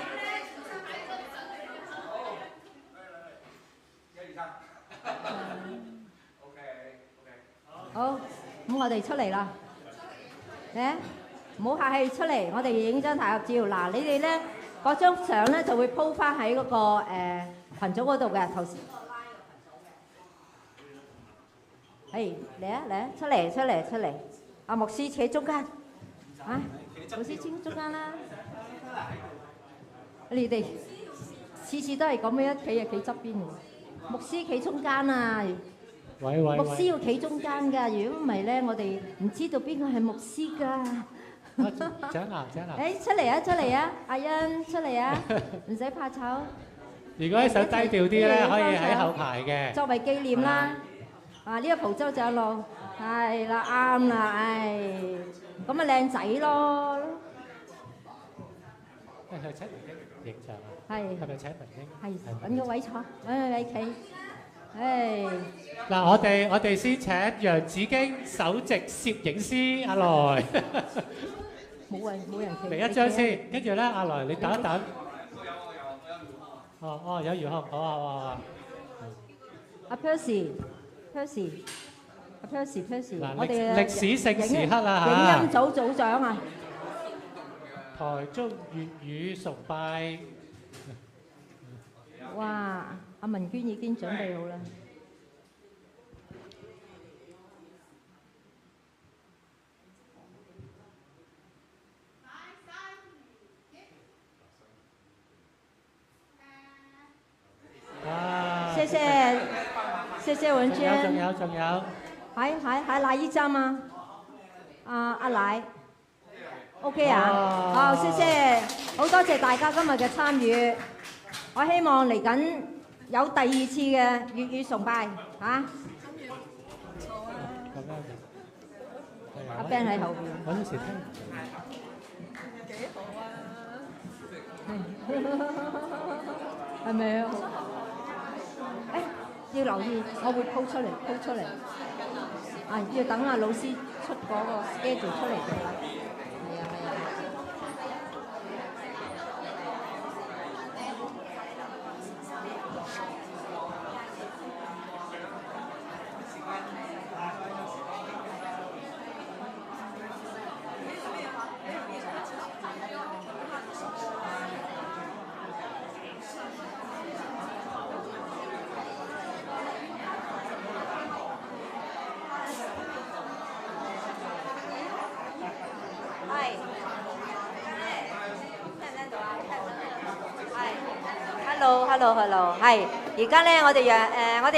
好，咁我哋出嚟啦。嚟，唔好客氣，出嚟，我哋影張大合照。嗱，你哋咧嗰張相咧就會鋪翻喺嗰個羣組嗰度嘅。頭先，係嚟啊嚟啊，出嚟出嚟出嚟。阿牧師企中間，啊，牧師請中間啦。你哋次次都係咁樣一企就企側邊嘅，牧師企中間啊！牧師要企中間㗎，如果唔係咧，我哋唔知道邊個係牧師㗎。請啊！誒，出嚟啊！出嚟啊！阿欣出嚟啊！唔使怕醜。如果想低調啲咧，可以喺後排嘅。作為紀念啦。啊，呢個蒲州長老係啦，啱啦，唉，咁咪靚仔咯。係請明英影相啊！係咪請明英？係揾個位坐，揾個位企。唉，嗱，我哋先請楊子京首席攝影師阿來。冇人企。嚟一張先，跟住咧，阿來你等一等。哦，有遙控，好啊。阿 Percy，我哋歷史性時刻啦嚇。影音組組長啊。台中粵語崇拜。哇！阿文娟已經準備好啦。哇！謝謝文娟。仲有。喺哪一張啊？阿奶。OK 啊？好，謝謝，好多謝大家今日嘅參與。我希望嚟緊有第二次嘅粵語崇拜嚇。阿 Ben 喺後邊。我有時聽。幾好啊！係咪啊？誒，要留意，我會鋪出嚟。啊，要等阿老師出嗰個 schedule 出嚟嘅。Hello， 係，而家咧我哋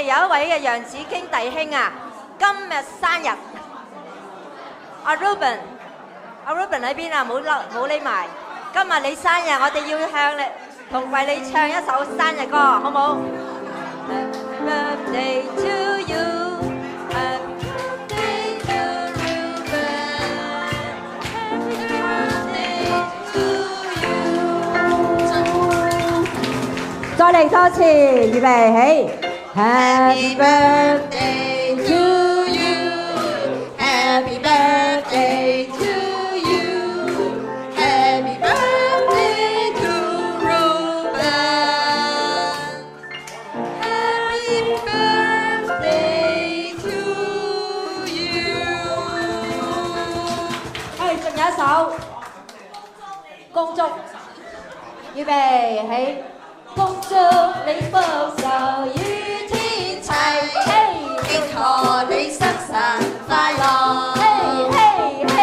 有一位嘅楊子京弟兄啊，今日生日，阿 Ruben 喺邊啊？冇匿埋，今日你生日，我哋要向你為你唱一首生日歌，好冇？Happy birthday to you， Happy birthday to Ruben， Happy birthday to you。再嚟多次，預備起。Happy birthday to you, Happy birthday to you, Happy birthday to Ruben, Happy birthday to you。仲有一首恭祝，預備起。恭祝你福壽與天齊，祝賀你生辰快樂，嘿嘿嘿！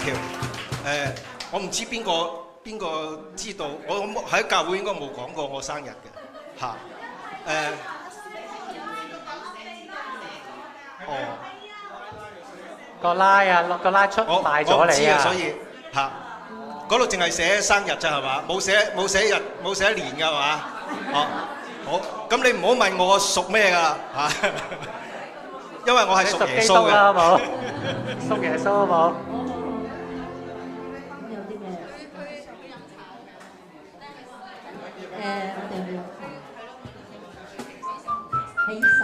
橋。我唔知邊個知道，我喺教會應該冇講過我生日嘅嚇。個拉出賣咗你啊！所以嚇嗰度淨係寫生日咋係嘛？冇寫日冇寫年㗎係嘛？哦，好，咁你唔好問我屬咩㗎啦嚇，因為我係屬耶穌嘅。好冇？屬耶穌好冇？我哋會有起實。